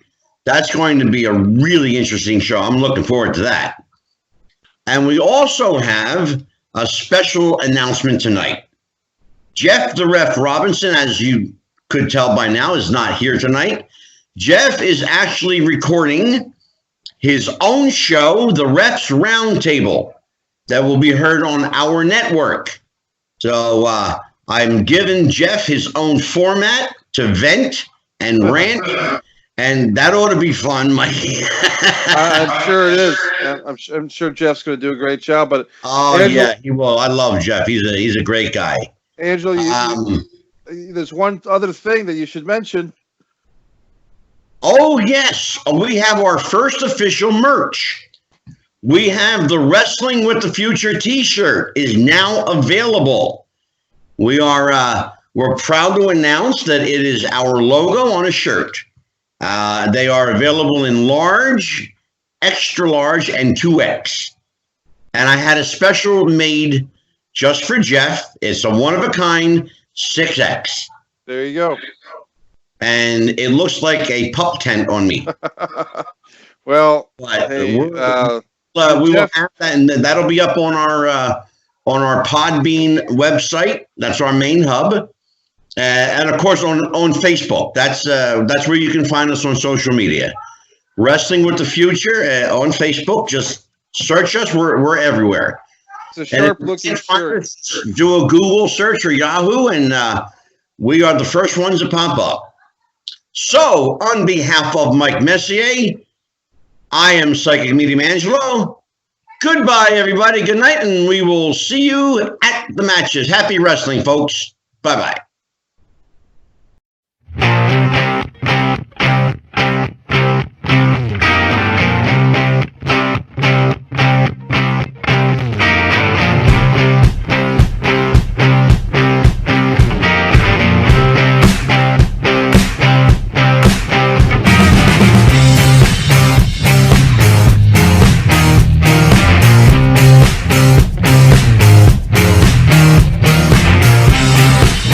That's going to be a really interesting show. I'm looking forward to that. And we also have a special announcement tonight. Jeff the Ref Robinson, as you could tell by now, is not here tonight. Jeff is actually recording his own show, The Refs Roundtable, that will be heard on our network. So I'm giving Jeff his own format to vent and rant, and that ought to be fun, Mikey. I'm sure it is. I'm sure Jeff's going to do a great job. But yeah, he will. I love Jeff. He's a great guy. Angelo, there's one other thing that you should mention. Oh, yes. We have our first official merch. We have the Wrestling with the Future t-shirt is now available. We're proud to announce that it is our logo on a shirt. They are available in large, extra large, and 2X. And I had a special made just for Jeff. It's a one-of-a-kind 6X. There you go. And it looks like a pup tent on me. Well, we will have that, and that'll be up on our Podbean website. That's our main hub, and of course on Facebook. That's where you can find us on social media. Wrestling with the Future on Facebook. Just search us. We're everywhere. It's a sharp-looking shirt. Do a Google search or Yahoo, and we are the first ones to pop up. So, on behalf of Mike Messier, I am Psychic Medium Angelo. Goodbye, everybody. Good night, and we will see you at the matches. Happy wrestling, folks. Bye-bye.